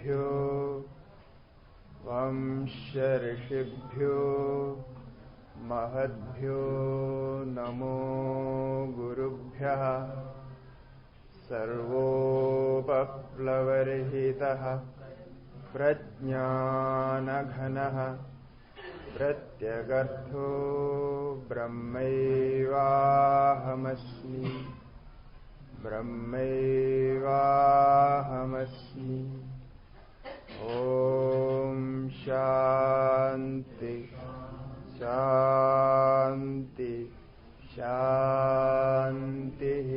ऋषिभ्यो वंश ऋषिभ्यो महद्भ्यो नमो गुरुभ्यः। सर्वोपप्लवरहितः प्रज्ञानघनः प्रत्यगर्थो ब्रह्मैवाहमस्मि ब्रह्मैवाहमस्मि। ॐ शान्ति शान्ति शान्तिः।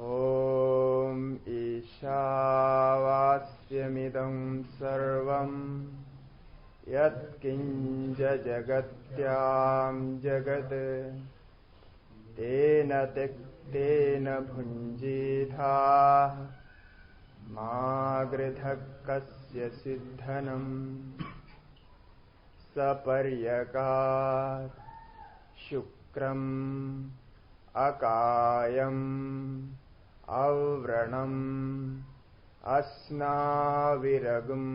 ॐ ईशावास्यमिदं सर्वं यत्किञ्च जगत्यां जगत् तेन त्यक्तेन भुञ्जीथाः मा गृधः कस्य सिद्धनम् सपर्यकात् शुक्रम् अकायम् अव्रणम् अस्नाविरगम्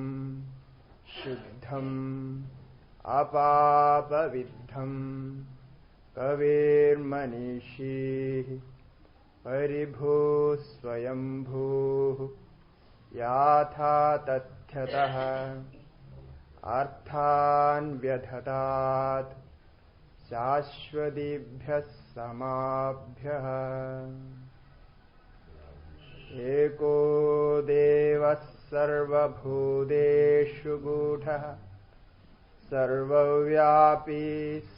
शुद्धम् अपापविद्धम् कविर्मनीषी परिभूः स्वयंभूः याथा तथ्यतः अर्थान् व्यधतात् शाश्वतीभ्यः समाभ्यः। एको देवः सर्वभूतेषु गूढः सर्वव्यापी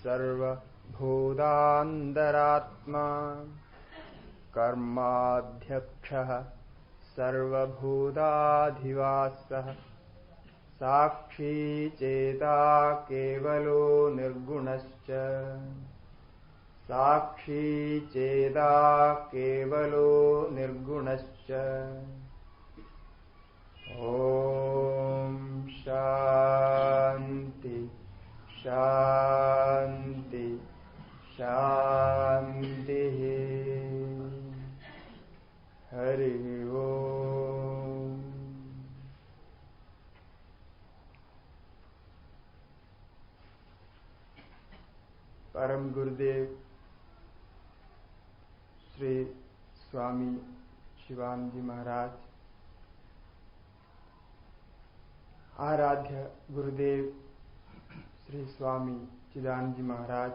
सर्वभूतान्तरात्मा कर्माध्यक्षः सर्वभूताधिवासः साक्षी चेता केवलो निर्गुणश्च साक्षी चेता केवलो निर्गुणश्च। ॐ शान्ति शान्ति शान्तिः। हरि ओम्। परम गुरुदेव श्री स्वामी शिवानंद जी महाराज, आराध्य गुरुदेव श्री स्वामी चिदानंद जी महाराज,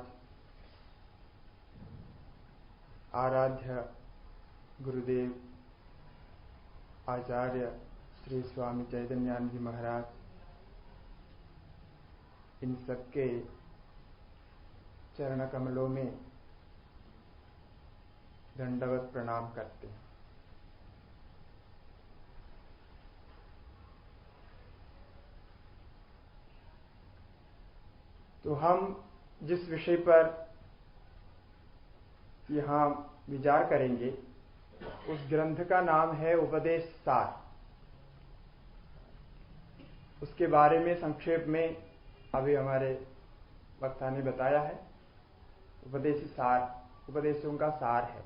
आराध्य गुरुदेव आचार्य श्री स्वामी चैतन्यानंद जी महाराज, इन सबके चरण कमलों में दंडवत प्रणाम करते हैं। तो हम जिस विषय पर यहाँ विचार करेंगे उस ग्रंथ का नाम है उपदेश सार। उसके बारे में संक्षेप में अभी हमारे वक्ता ने बताया है। उपदेश सार उपदेशों का सार है,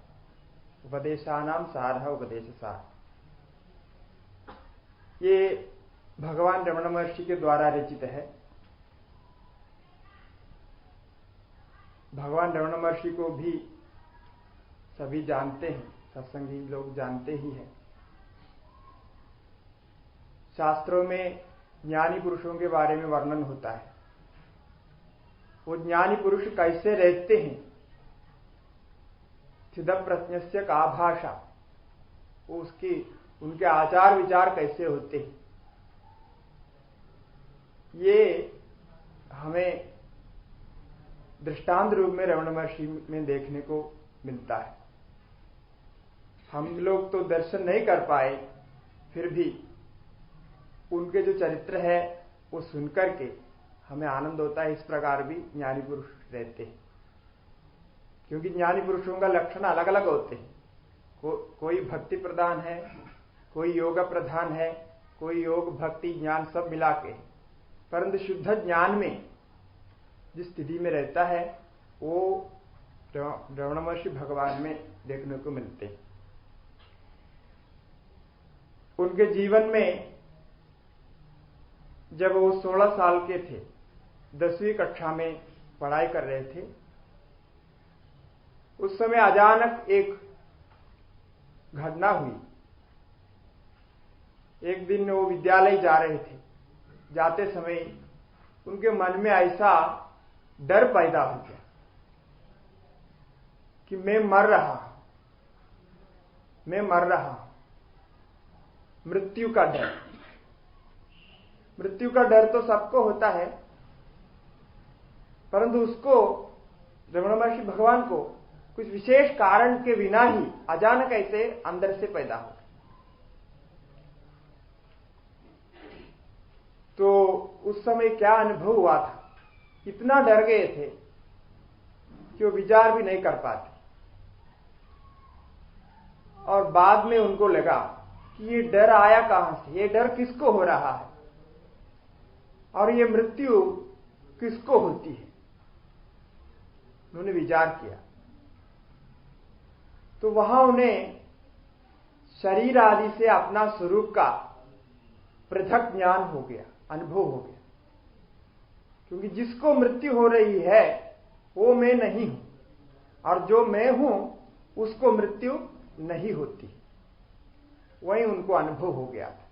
उपदेशानाम सार है उपदेश सार। ये भगवान रमण महर्षि के द्वारा रचित है। भगवान रमण महर्षि को भी सभी जानते हैं, सत्संगी लोग जानते ही हैं। शास्त्रों में ज्ञानी पुरुषों के बारे में वर्णन होता है। वो ज्ञानी पुरुष कैसे रहते हैं, सिद्ध प्रज्ञस्य का भाषा, वो उनके आचार विचार कैसे होते हैं, ये हमें दृष्टांत रूप में रमण महर्षि में देखने को मिलता है। हम लोग तो दर्शन नहीं कर पाए, फिर भी उनके जो चरित्र है वो सुनकर के हमें आनंद होता है। इस प्रकार भी ज्ञानी पुरुष रहते हैं, क्योंकि ज्ञानी पुरुषों का लक्षण अलग अलग होते हैं। कोई भक्ति प्रधान है, कोई योग प्रधान है, कोई योग भक्ति ज्ञान सब मिला के, परंतु शुद्ध ज्ञान में जिस स्थिति में रहता है वो रमण महर्षि भगवान में देखने को मिलते हैं। उनके जीवन में जब वो 16 साल के थे, 10वीं कक्षा में पढ़ाई कर रहे थे, उस समय अचानक एक घटना हुई। एक दिन वो विद्यालय जा रहे थे, जाते समय उनके मन में ऐसा डर पैदा हो गया कि मैं मर रहा हूं, मैं मर रहा हूं। मृत्यु का डर, मृत्यु का डर तो सबको होता है, परंतु उसको रमण महर्षि भगवान को कुछ विशेष कारण के बिना ही अचानक ऐसे अंदर से पैदा हो। तो उस समय क्या अनुभव हुआ था, इतना डर गए थे कि वो विचार भी नहीं कर पाते। और बाद में उनको लगा कि ये डर आया कहां से, ये डर किसको हो रहा है और ये मृत्यु किसको होती है। उन्होंने विचार किया तो वहां उन्हें शरीर आदि से अपना स्वरूप का पृथक ज्ञान हो गया, अनुभव हो गया। क्योंकि जिसको मृत्यु हो रही है वो मैं नहीं हूं, और जो मैं हूं उसको मृत्यु नहीं होती। वही उनको अनुभव हो गया था।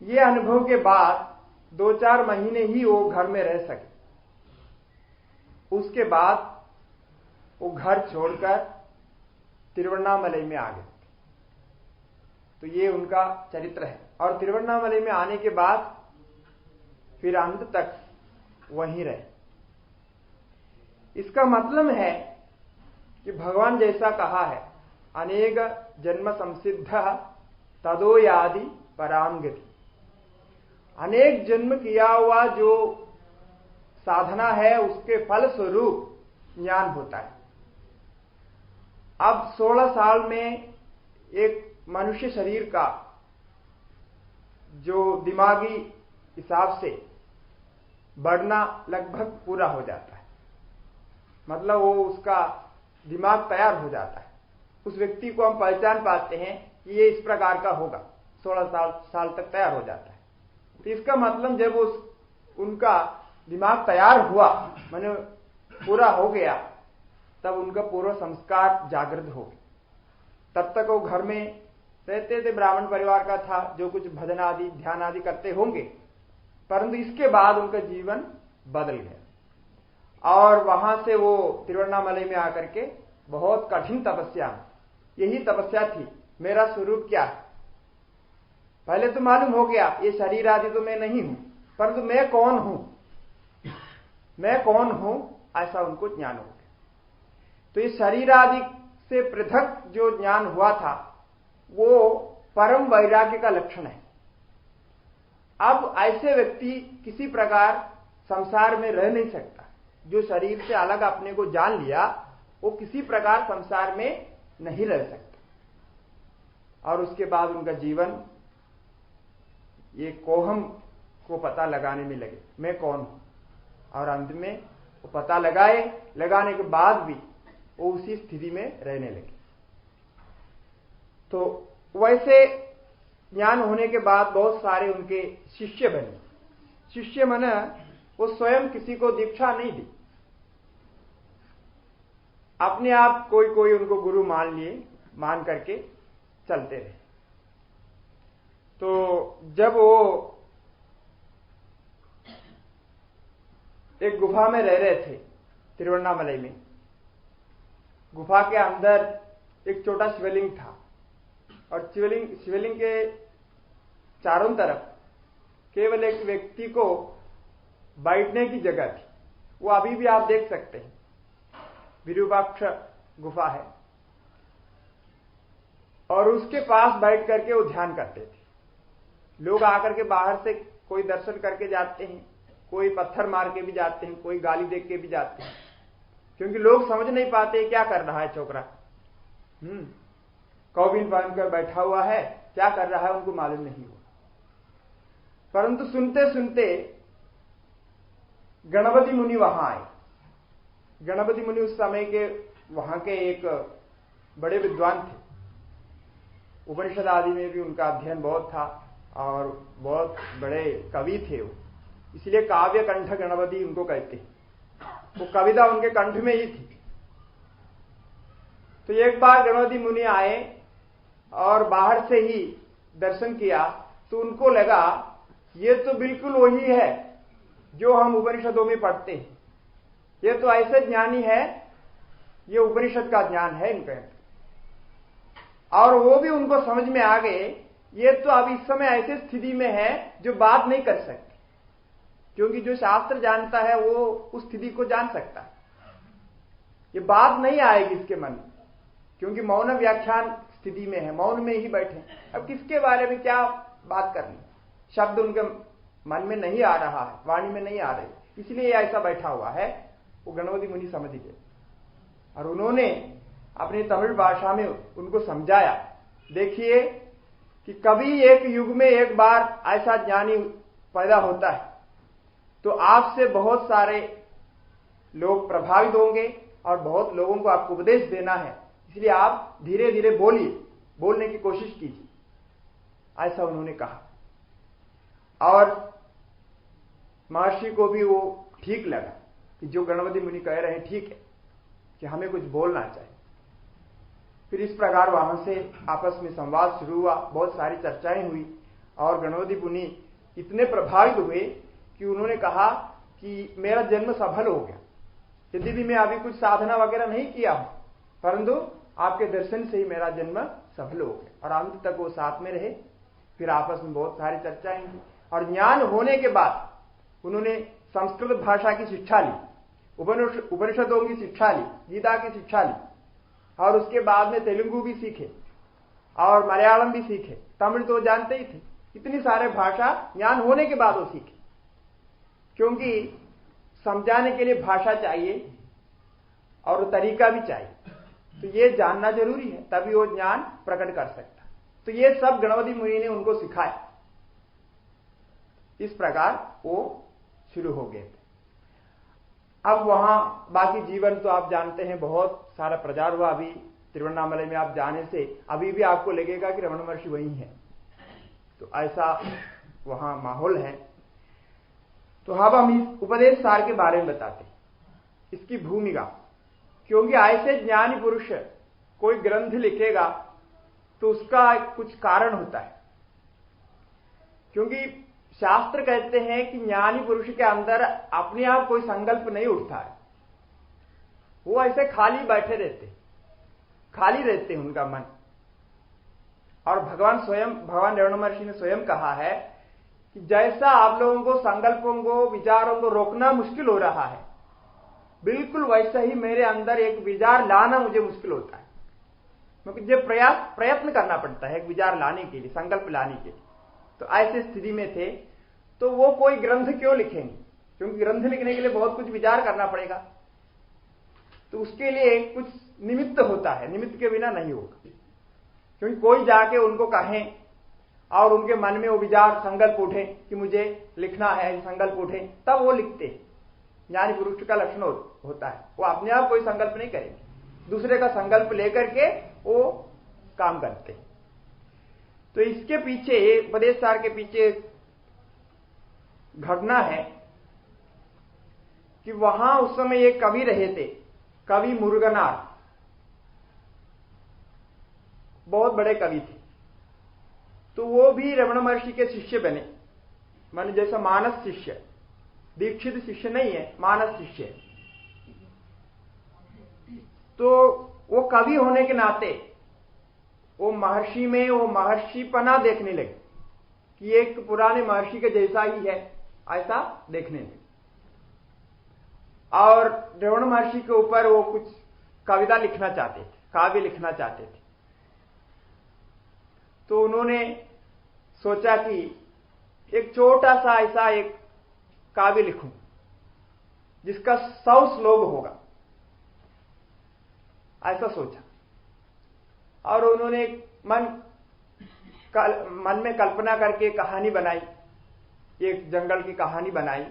ये अनुभव के बाद 2-4 महीने ही वो घर में रह सके। उसके बाद वो घर छोड़कर तिरुवन्नामलई में आ गए। तो ये उनका चरित्र है। और तिरुवन्नामलई में आने के बाद फिर अंत तक वहीं रहे। इसका मतलब है कि भगवान जैसा कहा है, अनेक जन्म संसिद्ध तदो यादि पराम गति। अनेक जन्म किया हुआ जो साधना है उसके फल स्वरूप ज्ञान होता है। अब 16 साल में एक मनुष्य शरीर का जो दिमागी हिसाब से बढ़ना लगभग पूरा हो जाता है, मतलब वो उसका दिमाग तैयार हो जाता है। उस व्यक्ति को हम पहचान पाते हैं कि ये इस प्रकार का होगा, 16 साल तक तैयार हो जाता है। तो इसका मतलब जब उनका दिमाग तैयार हुआ, माने पूरा हो गया, तब उनका पूर्व संस्कार जागृत हो गया। तब तक वो घर में रहते थे, ब्राह्मण परिवार का था, जो कुछ भजन आदि ध्यान आदि करते होंगे, परंतु इसके बाद उनका जीवन बदल गया। और वहां से वो तिरुवन्नामलई में आकर के बहुत कठिन तपस्या, यही तपस्या थी, मेरा स्वरूप क्या है। पहले तो मालूम हो गया ये शरीर आदि तो मैं नहीं हूं, परंतु मैं कौन हूं, मैं कौन हूं, ऐसा उनको ज्ञान हो गया। तो इस शरीर आदि से पृथक जो ज्ञान हुआ था वो परम वैराग्य का लक्षण है। अब ऐसे व्यक्ति किसी प्रकार संसार में रह नहीं सकता। जो शरीर से अलग अपने को जान लिया वो किसी प्रकार संसार में नहीं रह सकता। और उसके बाद उनका जीवन ये कोहम को पता लगाने में लगे, मैं कौन हूं। और अंत में वो पता लगाने के बाद भी वो उसी स्थिति में रहने लगे। तो वैसे ज्ञान होने के बाद बहुत सारे उनके शिष्य बने। शिष्य माने वो स्वयं किसी को दीक्षा नहीं दी, अपने आप कोई उनको गुरु मान करके चलते रहे। तो जब वो एक गुफा में रह रहे थे तिरुवन्नामलई में, गुफा के अंदर एक छोटा शिवलिंग था और शिवलिंग के चारों तरफ केवल एक व्यक्ति को बैठने की जगह थी। वो अभी भी आप देख सकते हैं, विरूपाक्ष गुफा है। और उसके पास बैठ करके वो ध्यान करते थे। लोग आकर के बाहर से कोई दर्शन करके जाते हैं, कोई पत्थर मार के भी जाते हैं, कोई गाली देख के भी जाते हैं, क्योंकि लोग समझ नहीं पाते क्या कर रहा है छोकरा। कौबिन पहन कर बैठा हुआ है, क्या कर रहा है उनको मालूम नहीं हुआ। परंतु सुनते सुनते गणपति मुनि वहां आए। गणपति मुनि उस समय के वहां के एक बड़े विद्वान थे। उपनिषद आदि में भी उनका अध्ययन बहुत था और बहुत बड़े कवि थे वो, इसलिए काव्य कंठ गणपति उनको कहते हैं। वो कविता उनके कंठ में ही थी। तो एक बार गणपति मुनि आए और बाहर से ही दर्शन किया तो उनको लगा ये तो बिल्कुल वही है जो हम उपनिषदों में पढ़ते हैं, ये तो ऐसे ज्ञानी है, ये उपनिषद का ज्ञान है इनका। और वो भी उनको समझ में आ गए ये तो अब इस समय ऐसे स्थिति में है जो बात नहीं कर सकते, क्योंकि जो शास्त्र जानता है वो उस स्थिति को जान सकता है। ये बात नहीं आएगी इसके मन में, क्योंकि मौन व्याख्यान स्थिति में है, मौन में ही बैठे। अब किसके बारे में क्या बात करनी, शब्द उनके मन में नहीं आ रहा है, वाणी में नहीं आ रही, इसलिए ऐसा बैठा हुआ है। वो गणपति मुनि समझ गए और उन्होंने अपनी तमिल भाषा में उनको समझाया, देखिए कि कभी एक युग में एक बार ऐसा ज्ञानी पैदा होता है तो आपसे बहुत सारे लोग प्रभावित होंगे और बहुत लोगों को आपको उपदेश देना है, इसलिए आप धीरे धीरे बोलिए, बोलने की कोशिश कीजिए, ऐसा उन्होंने कहा। और महर्षि को भी वो ठीक लगा कि जो गणपति मुनि कह रहे हैं ठीक है, कि हमें कुछ बोलना चाहिए। फिर इस प्रकार वहां से आपस में संवाद शुरू हुआ, बहुत सारी चर्चाएं हुई और गणपति मुनि इतने प्रभावित हुए कि उन्होंने कहा कि मेरा जन्म सफल हो गया, यदि भी मैं अभी कुछ साधना वगैरह नहीं किया हूं, परंतु आपके दर्शन से ही मेरा जन्म सफल हो गया। और अंत तक वो साथ में रहे। फिर आपस में बहुत सारी चर्चाएं हुई और ज्ञान होने के बाद उन्होंने संस्कृत भाषा की शिक्षा ली, उपनिषदों की शिक्षा ली, गीता की शिक्षा ली और उसके बाद में तेलुगु भी सीखे और मलयालम भी सीखे, तमिल तो जानते ही थे। इतनी सारे भाषा ज्ञान होने के बाद वो सीखे, क्योंकि समझाने के लिए भाषा चाहिए और तरीका भी चाहिए, तो ये जानना जरूरी है, तभी वो ज्ञान प्रकट कर सकता। तो ये सब गणपति मुनि ने उनको सिखाया। इस प्रकार वो शुरू हो गए थे। अब वहां बाकी जीवन तो आप जानते हैं, बहुत सारा प्रचार हुआ। अभी तिरुवन्नामलई में आप जाने से अभी भी आपको लगेगा कि रमण महर्षि वही है, तो ऐसा वहां माहौल है। तो अब हम इस उपदेश सार के बारे में बताते हैं, इसकी भूमिका। क्योंकि ऐसे ज्ञानी पुरुष कोई ग्रंथ लिखेगा तो उसका कुछ कारण होता है, क्योंकि शास्त्र कहते हैं कि ज्ञानी पुरुष के अंदर अपने आप कोई संकल्प नहीं उठता है, वो ऐसे खाली बैठे रहते, खाली रहते हैं उनका मन। और भगवान रमण महर्षि ने स्वयं कहा है कि जैसा आप लोगों को संकल्पों को, विचारों को रोकना मुश्किल हो रहा है, बिल्कुल वैसा ही मेरे अंदर एक विचार लाना मुझे मुश्किल होता है, क्योंकि जो प्रयत्न करना पड़ता है एक विचार लाने के लिए, संकल्प लाने के लिए। तो ऐसे स्थिति में थे, तो वो कोई ग्रंथ क्यों लिखेंगे, क्योंकि ग्रंथ लिखने के लिए बहुत कुछ विचार करना पड़ेगा, तो उसके लिए कुछ निमित्त होता है, निमित्त के बिना नहीं होगा। क्योंकि कोई जाके उनको कहें और उनके मन में वो विचार संकल्प उठे कि मुझे लिखना है, संकल्प उठे, तब वो लिखते। ज्ञानी पुरुष का लक्षण होता है, वो अपने आप कोई संकल्प नहीं करेंगे, दूसरे का संकल्प लेकर के वो काम करते। तो इसके पीछे, उपदेश सार के पीछे घटना है कि वहां उस समय एक कवि रहे थे, कवि मुरुगनार, बहुत बड़े कवि थे। तो वो भी रमण महर्षि के शिष्य बने, माने जैसा मानस शिष्य, दीक्षित शिष्य नहीं है, मानस शिष्य। तो वो कवि होने के नाते वो महर्षि में वो महर्षिपना देखने लगे कि एक पुराने महर्षि के जैसा ही है, ऐसा देखने लगे। और रमण महर्षि के ऊपर वो कुछ कविता लिखना चाहते थे, काव्य लिखना चाहते थे। तो उन्होंने सोचा कि एक छोटा सा ऐसा एक काव्य लिखूं जिसका 100 श्लोक होगा, ऐसा सोचा। और उन्होंने मन में कल्पना करके कहानी बनाई, एक जंगल की कहानी बनाई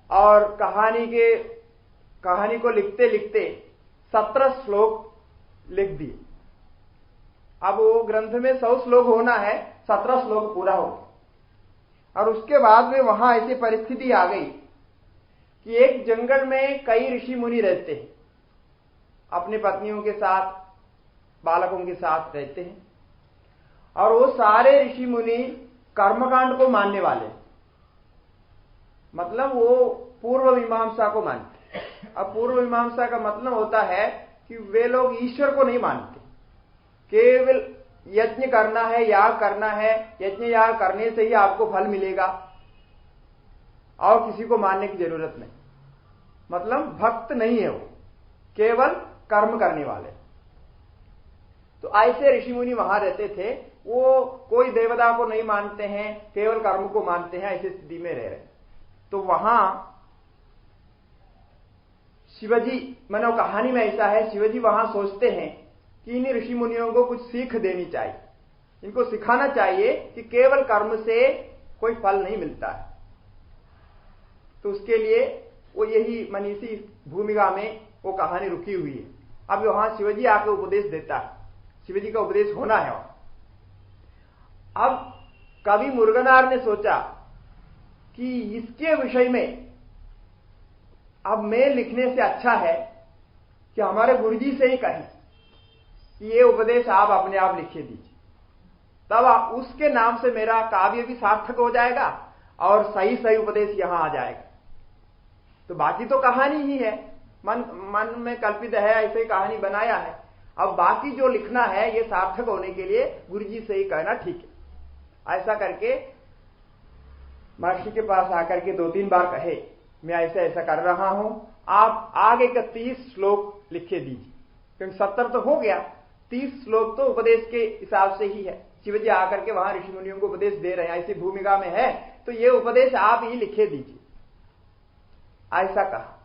और कहानी को लिखते लिखते 17 श्लोक लिख दिए। अब वो ग्रंथ में 100 श्लोक होना है, 17 श्लोक पूरा हो गया। और उसके बाद में वहां ऐसी परिस्थिति आ गई कि एक जंगल में कई ऋषि मुनि रहते हैं, अपनी पत्नियों के साथ, बालकों के साथ रहते हैं, और वो सारे ऋषि मुनि कर्मकांड को मानने वाले, मतलब वो पूर्व मीमांसा को मानते। अब पूर्व मीमांसा का मतलब होता है कि वे लोग ईश्वर को नहीं मानते, केवल यज्ञ करना है, याग करना है, यज्ञ याग करने से ही आपको फल मिलेगा और किसी को मानने की जरूरत नहीं। मतलब भक्त नहीं है वो, केवल कर्म करने वाले। तो ऐसे ऋषि मुनि वहां रहते थे, वो कोई देवता को नहीं मानते हैं, केवल कर्म को मानते हैं, ऐसी स्थिति में रह रहे। तो वहां शिवजी, मानो कहानी में ऐसा है, शिवजी वहां सोचते हैं कि इन ऋषि मुनियों को कुछ सीख देनी चाहिए, इनको सिखाना चाहिए कि केवल कर्म से कोई फल नहीं मिलता है। तो उसके लिए वो यही मनीषी भूमिका में वो कहानी रुकी हुई है। अब वहां शिवजी आकर उपदेश देता है, शिवजी का उपदेश होना है वहां। अब कवि मुरुगनार ने सोचा कि इसके विषय में अब मैं लिखने से अच्छा है कि हमारे गुरुजी से ही कहें कि ये उपदेश आप अपने आप लिखे दीजिए, तब उसके नाम से मेरा काव्य भी सार्थक हो जाएगा और सही सही उपदेश यहां आ जाएगा। तो बाकी तो कहानी ही है, मन में कल्पित है, ऐसे ही कहानी बनाया है। अब बाकी जो लिखना है ये सार्थक होने के लिए गुरुजी से ही कहना ठीक है। ऐसा करके महर्षि के पास आकर के 2-3 बार कहे, मैं ऐसा ऐसा कर रहा हूं, आप आगे का 30 श्लोक लिखे दीजिए, क्योंकि 70 तो हो गया, 30 श्लोक तो उपदेश के हिसाब से ही है। शिवजी आकर के वहां ऋषि मुनियों को उपदेश दे रहे हैं, ऐसी भूमिका में है, तो ये उपदेश आप ही लिखे दीजिए, ऐसा कहा।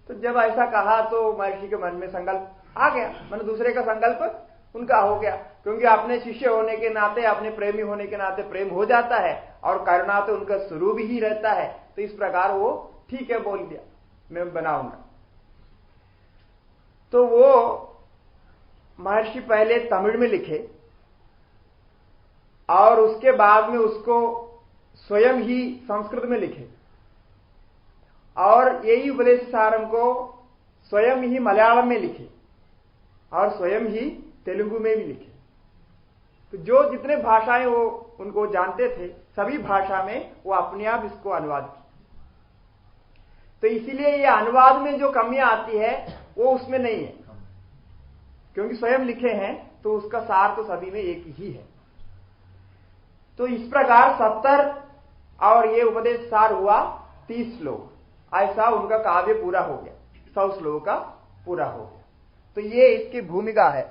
तो जब ऐसा कहा तो महर्षि के मन में संकल्प आ गया, मैंने दूसरे का संकल्प उनका हो गया, क्योंकि अपने शिष्य होने के नाते, अपने प्रेमी होने के नाते प्रेम हो जाता है और करुणा तो उनका स्वरूप ही रहता है। तो इस प्रकार वो ठीक है बोल दिया, मैं बनाऊंगा। तो वो महर्षि पहले तमिल में लिखे और उसके बाद में उसको स्वयं ही संस्कृत में लिखे, और यही उपदेश सारम को स्वयं ही मलयालम में लिखे और स्वयं ही तेलुगु में भी लिखे। तो जो जितने भाषाएं वो उनको जानते थे, सभी भाषा में वो अपने आप इसको अनुवाद किया। तो इसीलिए ये अनुवाद में जो कमियां आती है वो उसमें नहीं है, क्योंकि स्वयं लिखे हैं तो उसका सार तो सभी में एक ही है। तो इस प्रकार 70 और ये उपदेश सार हुआ 30 श्लोक, ऐसा उनका काव्य पूरा हो गया, 100 श्लोक का पूरा हो गया। तो ये इसकी भूमिका है।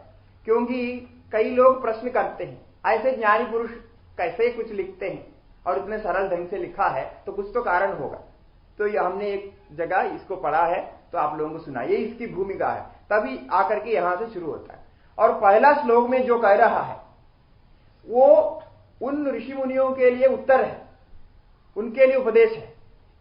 क्योंकि कई लोग प्रश्न करते हैं, ऐसे ज्ञानी पुरुष कैसे कुछ लिखते हैं और इतने सरल ढंग से लिखा है, तो कुछ तो कारण होगा। तो ये हमने एक जगह इसको पढ़ा है, तो आप लोगों को सुना, ये इसकी भूमिका है, तभी आकर के यहां से शुरू होता है। और पहला श्लोक में जो कह रहा है वो उन ऋषि मुनियों के लिए उत्तर है, उनके लिए उपदेश है,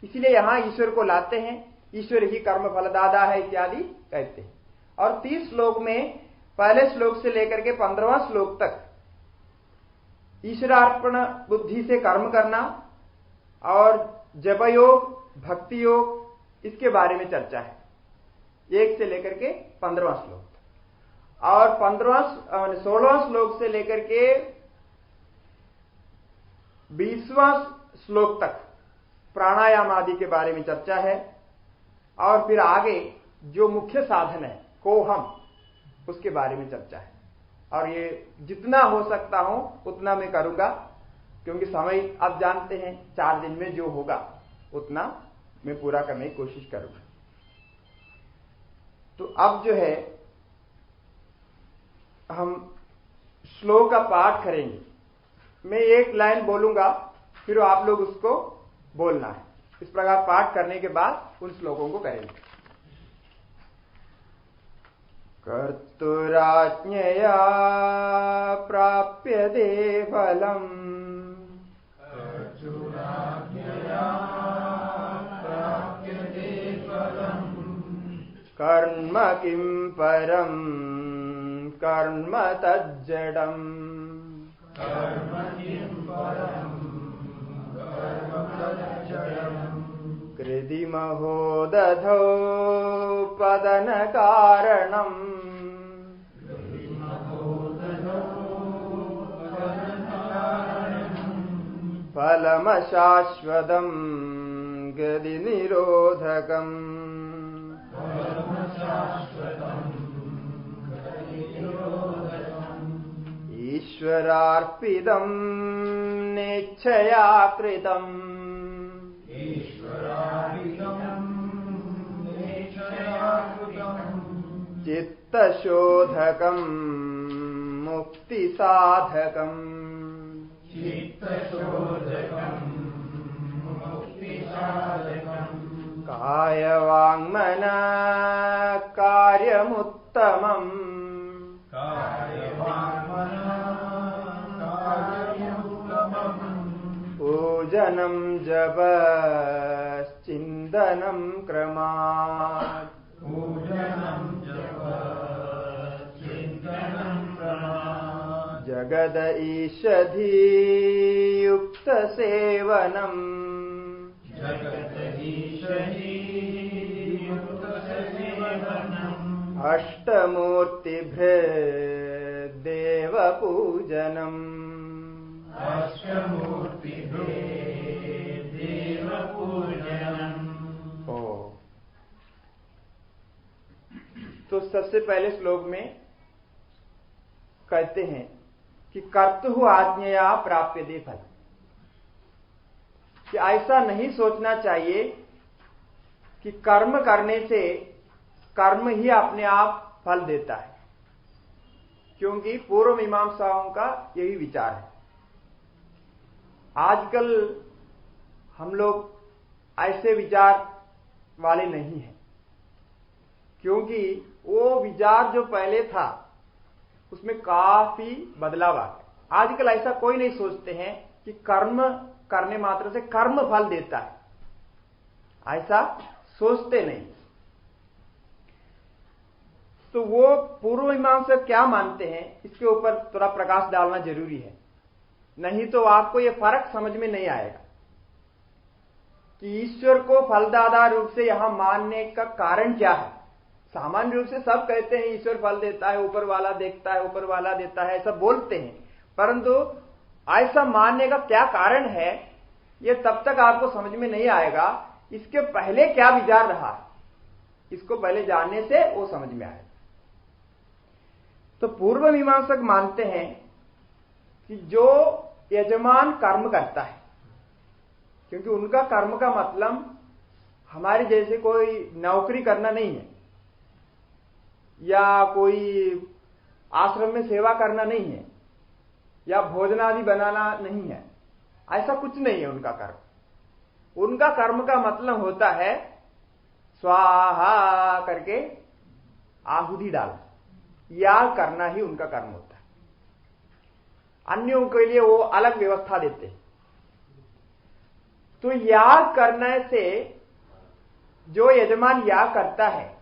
इसीलिए यहां ईश्वर को लाते हैं, ईश्वर ही कर्म फलदाता है इत्यादि कहते हैं। और 30 श्लोक में पहले श्लोक से लेकर के 15वां श्लोक तक ईश्वरार्पण बुद्धि से कर्म करना और जप योग, भक्ति योग, इसके बारे में चर्चा है, 1 से लेकर के 15वां श्लोक तक। और 16वां श्लोक से लेकर के 20वां श्लोक तक प्राणायाम आदि के बारे में चर्चा है। और फिर आगे जो मुख्य साधन है कोहम, उसके बारे में चर्चा है। और ये जितना हो सकता हूं उतना मैं करूंगा, क्योंकि समय आप जानते हैं 4 दिन में जो होगा उतना मैं पूरा करने की कोशिश करूंगा। तो अब जो है हम श्लोक का पाठ करेंगे। मैं एक लाइन बोलूंगा, फिर आप लोग उसको बोलना है। इस प्रकार पाठ करने के बाद उन श्लोकों को करेंगे। कर्तुराज्ञया प्राप्यते फलम्, कर्म किं परम् कर्म तज्जडम् कृदिमहो दधौ पदनकारणम् फलमशाश्वतम् गतिनिरोधकम् ईश्वरार्पितम् नेच्छया कृतम् चित्तशोधकम् मुक्तिसाधकम् कायवाङ्मनः कार्यमुत्तमम् पूजनं जपश्चिन्तनं क्रमात् जगद ईषधीयुक्तसेवनम् अष्टमूर्तिभृद्देवपूजनम् तो सबसे पहले श्लोक में कहते हैं कि कर्तुः आज्ञया प्राप्यते फल, कि ऐसा नहीं सोचना चाहिए कि कर्म करने से कर्म ही अपने आप फल देता है, क्योंकि पूर्व मीमांसाओं का यही विचार है। आजकल हम लोग ऐसे विचार वाले नहीं हैं, क्योंकि वो विचार जो पहले था उसमें काफी बदलाव आ गया। आजकल ऐसा कोई नहीं सोचते हैं कि कर्म करने मात्र से कर्म फल देता है, ऐसा सोचते नहीं। तो वो पूर्व मीमांसा क्या मानते हैं, इसके ऊपर थोड़ा प्रकाश डालना जरूरी है, नहीं तो आपको ये फर्क समझ में नहीं आएगा कि ईश्वर को फलदाता रूप से यहां मानने का कारण क्या है। सामान्य रूप से सब कहते हैं ईश्वर फल देता है, ऊपर वाला देखता है, ऊपर वाला देता है, ऐसा बोलते हैं, परंतु ऐसा मानने का क्या कारण है ये तब तक आपको समझ में नहीं आएगा। इसके पहले क्या विचार रहा है, इसको पहले जानने से वो समझ में आएगा। तो पूर्व मीमांसक मानते हैं कि जो यजमान कर्म करता है, क्योंकि उनका कर्म का मतलब हमारे जैसे कोई नौकरी करना नहीं है, या कोई आश्रम में सेवा करना नहीं है, या भोजन आदि बनाना नहीं है, ऐसा कुछ नहीं है उनका कर्म। उनका कर्म का मतलब होता है स्वाहा करके आहुति डाल, याग करना ही उनका कर्म होता है। अन्यों के लिए वो अलग व्यवस्था देते हैं। तो याग करने से जो यजमान याग करता है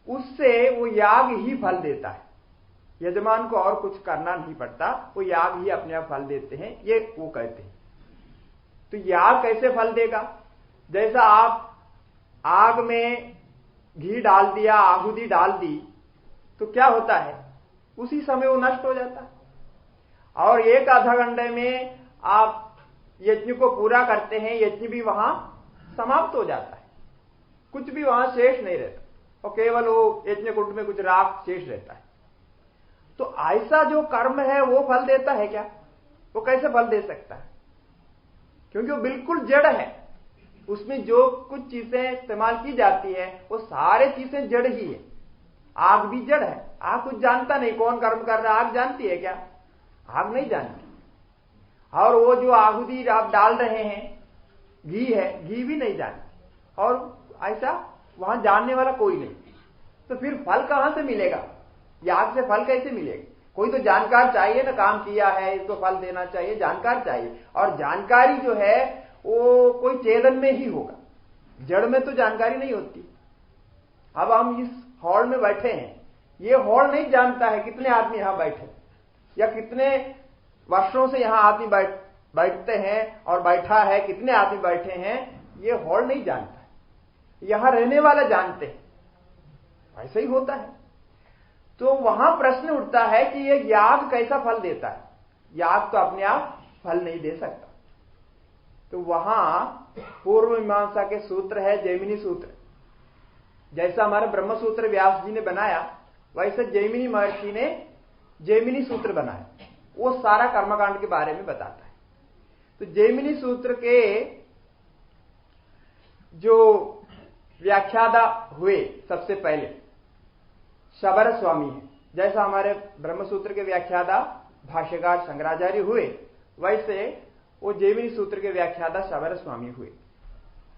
उससे वो याग ही फल देता है, यजमान को और कुछ करना नहीं पड़ता, वो याग ही अपने आप फल देते हैं, ये वो कहते हैं। तो याग कैसे फल देगा? जैसा आप आग में घी डाल दिया, आहुति डाल दी, तो क्या होता है, उसी समय वो नष्ट हो जाता है। और एक आधा घंटे में आप यज्ञ को पूरा करते हैं, यज्ञ भी वहां समाप्त हो जाता है, कुछ भी वहां शेष नहीं रहता, और केवल वो यज्ञ कुंड में कुछ राख शेष रहता है। तो ऐसा जो कर्म है वो फल देता है क्या? वो कैसे फल दे सकता है? क्योंकि वो बिल्कुल जड़ है, उसमें जो कुछ चीजें इस्तेमाल की जाती है वो सारे चीजें जड़ ही है। आग भी जड़ है, आग कुछ जानता नहीं कौन कर्म कर रहा है, आग जानती है क्या? आग नहीं जानती। और वो जो आहुति आप डाल रहे हैं, घी है, घी भी नहीं जानती, और ऐसा वहां जानने वाला कोई नहीं। तो फिर फल कहां से मिलेगा? याग से फल कैसे मिलेगा? कोई तो जानकार चाहिए ना, काम किया है इसको फल देना चाहिए, जानकार चाहिए। और जानकारी जो है वो कोई चेतन में ही होगा, जड़ में तो जानकारी नहीं होती। अब हम इस हॉल में बैठे हैं, ये हॉल नहीं जानता है कितने आदमी यहां बैठे या कितने वर्षों से यहां आदमी बैठते हैं और बैठा है, कितने आदमी बैठे हैं, ये हॉल नहीं जानता है, यहां रहने वाला जानते हैं। ऐसा ही होता है। तो वहां प्रश्न उठता है कि ये याग कैसा फल देता है? याग तो अपने आप फल नहीं दे सकता। तो वहां पूर्व मीमांसा के सूत्र है जैमिनी सूत्र। जैसा हमारा ब्रह्म सूत्र व्यास जी ने बनाया, वैसे जैमिनी महर्षि ने जैमिनी सूत्र बनाया। वो सारा कर्मकांड के बारे में बताता है। तो जैमिनी सूत्र के जो व्याख्याता हुए सबसे पहले शबर स्वामी है। जैसा हमारे ब्रह्मसूत्र के व्याख्याता भाष्यकार शंकराचार्य हुए, वैसे वो जैमिनी सूत्र के व्याख्याता शबर स्वामी हुए।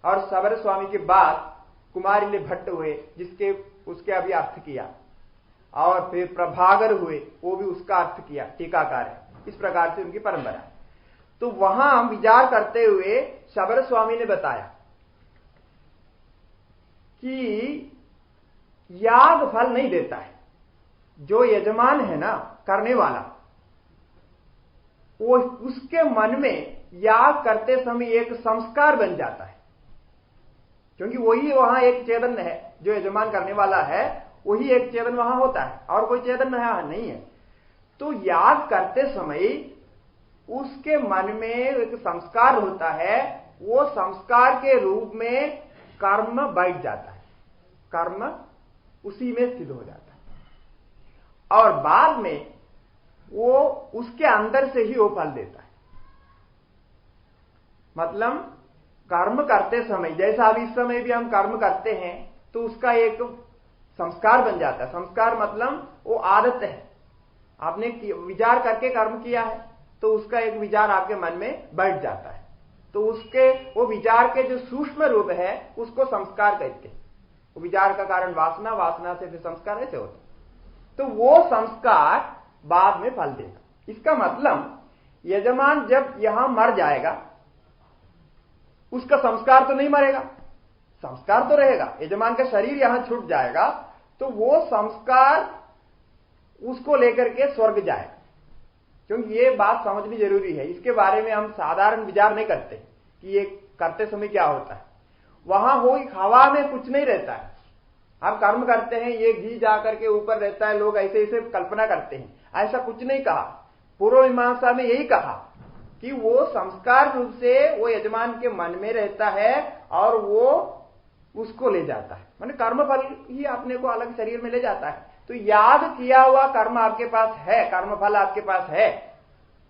और शबर स्वामी के बाद कुमारिल भट्ट हुए, जिसके उसके अभी अर्थ किया। और फिर प्रभागर हुए, वो भी उसका अर्थ किया, टीकाकार है। इस प्रकार से उनकी परंपरा है। तो वहां विचार करते हुए शबर स्वामी ने बताया कि याग फल नहीं देता है। जो यजमान है ना, करने वाला, वो उसके मन में याग करते समय एक संस्कार बन जाता है, क्योंकि वही वहां एक चेतन है। जो यजमान करने वाला है वही एक चेतन वहां होता है, और कोई चेतन नहीं है। तो याग करते समय उसके मन में एक संस्कार होता है, वो संस्कार के रूप में कर्म बैठ जाता है, कर्म उसी में स्थित हो जाता है, और बाद में वो उसके अंदर से ही वो फल देता है। मतलब कर्म करते समय, जैसा अब इस समय भी हम कर्म करते हैं, तो उसका एक संस्कार बन जाता है। संस्कार मतलब वो आदत है, आपने विचार करके कर्म किया है, तो उसका एक विचार आपके मन में बैठ जाता है। तो उसके वो विचार के जो सूक्ष्म रूप है उसको संस्कार कहते हैं। वो विचार का कारण वासना, वासना से फिर संस्कार ऐसे होता है। तो वो संस्कार बाद में फल देगा। इसका मतलब यजमान जब यहां मर जाएगा, उसका संस्कार तो नहीं मरेगा, संस्कार तो रहेगा। यजमान का शरीर यहां छूट जाएगा तो वो संस्कार उसको लेकर के स्वर्ग जाएगा। क्योंकि ये बात समझनी जरूरी है, इसके बारे में हम साधारण विचार नहीं करते कि ये करते समय क्या होता है। वहां हो हवा में कुछ नहीं रहता है। हम कर्म करते हैं, ये घी जाकर के ऊपर रहता है, लोग ऐसे ऐसे कल्पना करते हैं, ऐसा कुछ नहीं कहा। पूर्व मीमांसा में यही कहा कि वो संस्कार रूप से वो यजमान के मन में रहता है और वो उसको ले जाता है, माने कर्म फल ही अपने को अलग शरीर में ले जाता है। तो याद किया हुआ कर्म आपके पास है, कर्म फल आपके पास है,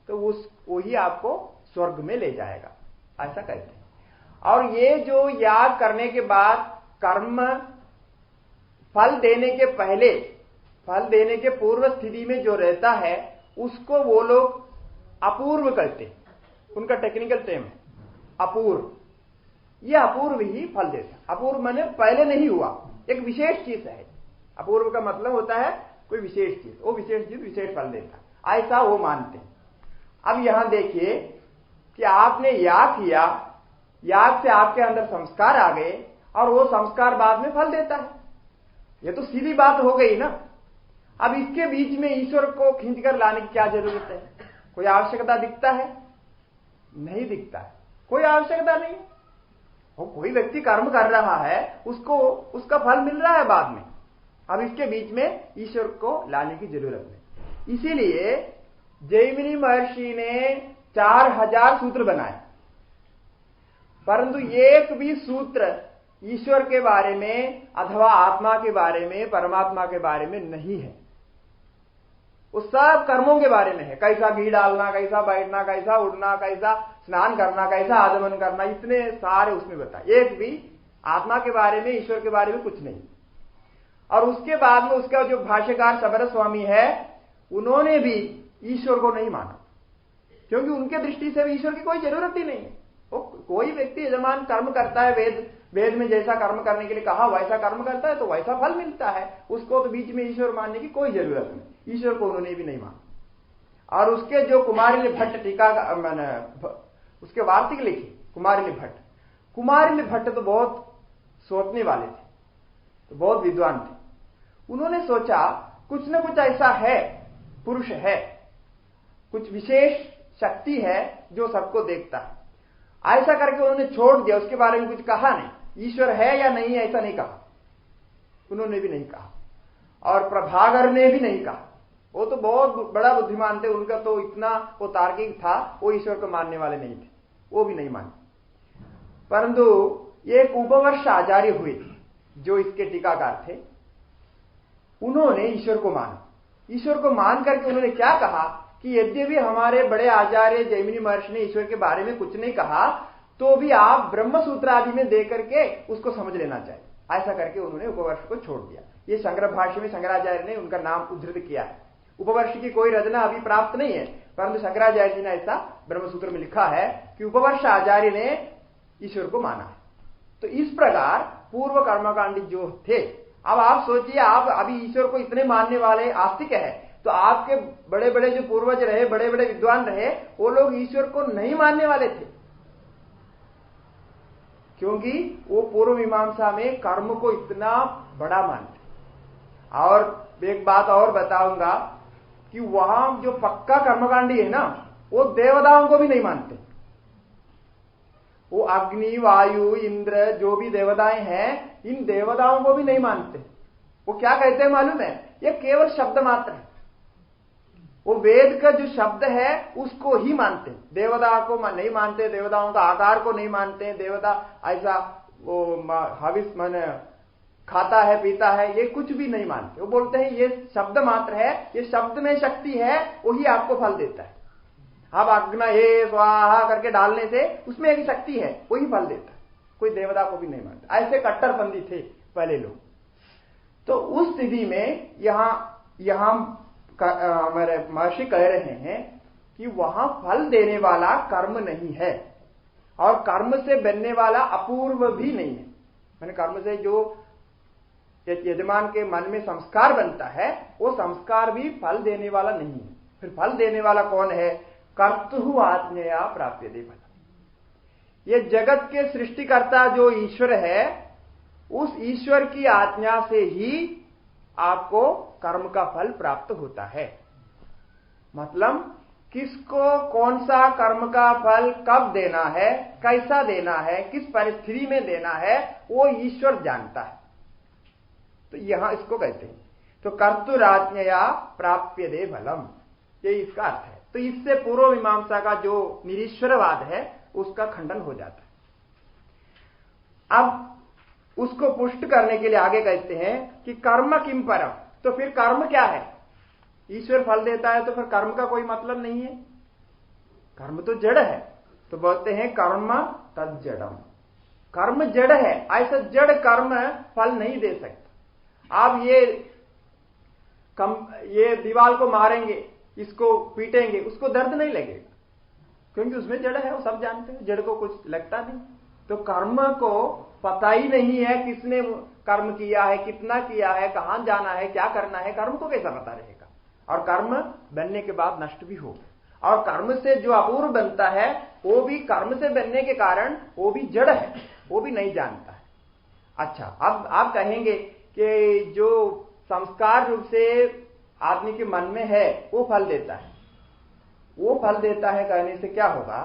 तो वही आपको स्वर्ग में ले जाएगा, ऐसा कहते हैं। और ये जो याद करने के बाद कर्म फल देने के पहले, फल देने के पूर्व स्थिति में जो रहता है, उसको वो लोग अपूर्व कहते हैं। उनका टेक्निकल टर्म है अपूर्व। ये अपूर्व ही फल देता है। अपूर्व माने पहले नहीं हुआ, एक विशेष चीज है। अपूर्व का मतलब होता है कोई विशेष चीज, वो विशेष चीज विशेष फल देता है, ऐसा वो मानते हैं। अब यहां देखिए कि आपने याग किया, याग से आपके अंदर संस्कार आ गए और वो संस्कार बाद में फल देता है। ये तो सीधी बात हो गई ना। अब इसके बीच में ईश्वर को खींचकर लाने की क्या जरूरत है? कोई आवश्यकता दिखता है? नहीं दिखता है, कोई आवश्यकता नहीं। वो कोई व्यक्ति कर्म कर रहा है, उसको उसका फल मिल रहा है बाद में। अब इसके बीच में ईश्वर को लाने की जरूरत नहीं। इसीलिए जैमिनी महर्षि ने 4000 सूत्र बनाए, परंतु एक भी सूत्र ईश्वर के बारे में अथवा आत्मा के बारे में, परमात्मा के बारे में नहीं है। वो सब कर्मों के बारे में है। कैसा घी डालना, कैसा बैठना, कैसा उड़ना, कैसा स्नान करना, कैसा आचमन करना, इतने सारे उसमें बताए। एक भी आत्मा के बारे में, ईश्वर के बारे में कुछ नहीं। और उसके बाद में उसका जो भाष्यकार शबर स्वामी है, उन्होंने भी ईश्वर को नहीं माना, क्योंकि उनके दृष्टि से भी ईश्वर की कोई जरूरत ही नहीं है। वो कोई व्यक्ति यजमान कर्म करता है, वेद में जैसा कर्म करने के लिए कहा वैसा कर्म करता है, तो वैसा फल मिलता है। उसको तो बीच में ईश्वर मानने की कोई जरूरत नहीं। ईश्वर को उन्होंने भी नहीं माना। और उसके जो कुमारिल भट्ट टीका मैंने उसके वार्तिक लिखी, कुमारिल भट्ट तो बहुत सोचने वाले थे, तो बहुत विद्वान थे। उन्होंने सोचा कुछ न कुछ ऐसा है, पुरुष है, कुछ विशेष शक्ति है जो सबको देखता है। ऐसा करके उन्होंने छोड़ दिया, उसके बारे में कुछ कहा नहीं। ईश्वर है या नहीं है ऐसा नहीं कहा, उन्होंने भी नहीं कहा, और प्रभाकर ने भी नहीं कहा। वो तो बहुत बड़ा बुद्धिमान थे, उनका तो इतना वो तार्किक था, वो ईश्वर को मानने वाले नहीं थे, वो भी नहीं माने। परंतु एक उपवर्ष आचार्य हुए थे जो इसके टीकाकार थे, उन्होंने ईश्वर को माना। ईश्वर को मान करके उन्होंने क्या कहा कि यद्यपि हमारे बड़े आचार्य जैमिनी महर्षि ने ईश्वर के बारे में कुछ नहीं कहा, तो भी आप ब्रह्म सूत्र आदि में दे करके उसको समझ लेना चाहिए। ऐसा करके उन्होंने उपवर्ष को छोड़ दिया। ये शंकर भाष्य में शंकराचार्य ने उनका नाम उद्धृत किया है। उपवर्ष की कोई रचना अभी प्राप्त नहीं है, परंतु शंकराचार्य जी ने ऐसा ब्रह्मसूत्र में लिखा है कि उपवर्ष आचार्य ने ईश्वर को माना है। तो इस प्रकार पूर्व कर्मकांडी जो थे, अब आप सोचिए, आप अभी ईश्वर को इतने मानने वाले आस्तिक है, तो आपके बड़े बड़े जो पूर्वज रहे, बड़े बड़े विद्वान रहे, वो लोग ईश्वर को नहीं मानने वाले थे, क्योंकि वो पूर्व मीमांसा में कर्म को इतना बड़ा मानते। और एक बात और बताऊंगा कि वहां जो पक्का कर्मकांडी है ना, वो देवताओं को भी नहीं मानते। वो अग्नि, वायु, इंद्र जो भी देवताएं हैं, इन देवताओं को भी नहीं मानते। वो क्या कहते हैं मालूम है? ये केवल शब्द मात्र है। वो वेद का जो शब्द है उसको ही मानते, देवता को नहीं मानते, देवताओं का आकार को नहीं मानते। देवता ऐसा वो हविष मन खाता है, पीता है, ये कुछ भी नहीं मानते। वो बोलते हैं ये शब्द मात्र है, ये शब्द में शक्ति है, वही आपको फल देता है। आप अग्नि हे स्वाहा करके डालने से उसमें एक शक्ति है, वही फल देता है। कोई देवता को भी नहीं मानता। ऐसे कट्टरपंथी थे पहले लोग। तो उस स्थिति में यहां हमारे महर्षि कह रहे हैं कि वहां फल देने वाला कर्म नहीं है, और कर्म से बनने वाला अपूर्व भी नहीं है। मैंने कर्म से जो यजमान के मन में संस्कार बनता है, वो संस्कार भी फल देने वाला नहीं है। फिर फल देने वाला कौन है? कर्तु आज्ञया प्राप्यते फलम्। ये जगत के सृष्टिकर्ता जो ईश्वर है, उस ईश्वर की आज्ञा से ही आपको कर्म का फल प्राप्त होता है। मतलब किसको कौन सा कर्म का फल कब देना है, कैसा देना है, किस परिस्थिति में देना है, वो ईश्वर जानता है। तो यहां इसको कहते हैं। तो कर्तुराज्ञया प्राप्यते फलम्, ये इसका अर्थ है। तो इससे पूर्व मीमांसा का जो निरीश्वरवाद है उसका खंडन हो जाता है। अब उसको पुष्ट करने के लिए आगे कहते हैं कि कर्म किम परम। तो फिर कर्म क्या है? ईश्वर फल देता है तो फिर कर्म का कोई मतलब नहीं है, कर्म तो जड़ है। तो बोलते हैं कर्म तद जड़म, कर्म जड़ है, ऐसा जड़ कर्म फल नहीं दे सकता। आप ये दीवार को मारेंगे, इसको पीटेंगे, उसको दर्द नहीं लगेगा, क्योंकि उसमें जड़ है, वो सब जानते हैं, जड़ को कुछ लगता नहीं। तो कर्म को पता ही नहीं है किसने कर्म किया है, कितना किया है, कहां जाना है, क्या करना है, कर्म को कैसा पता रहेगा? और कर्म बनने के बाद नष्ट भी हो, और कर्म से जो अपूर्व बनता है वो भी कर्म से बनने के कारण वो भी जड़ है, वो भी नहीं जानता है। अच्छा, अब आप कहेंगे कि जो संस्कार रूप से आदमी के मन में है वो फल देता है। वो फल देता है कहने से क्या होगा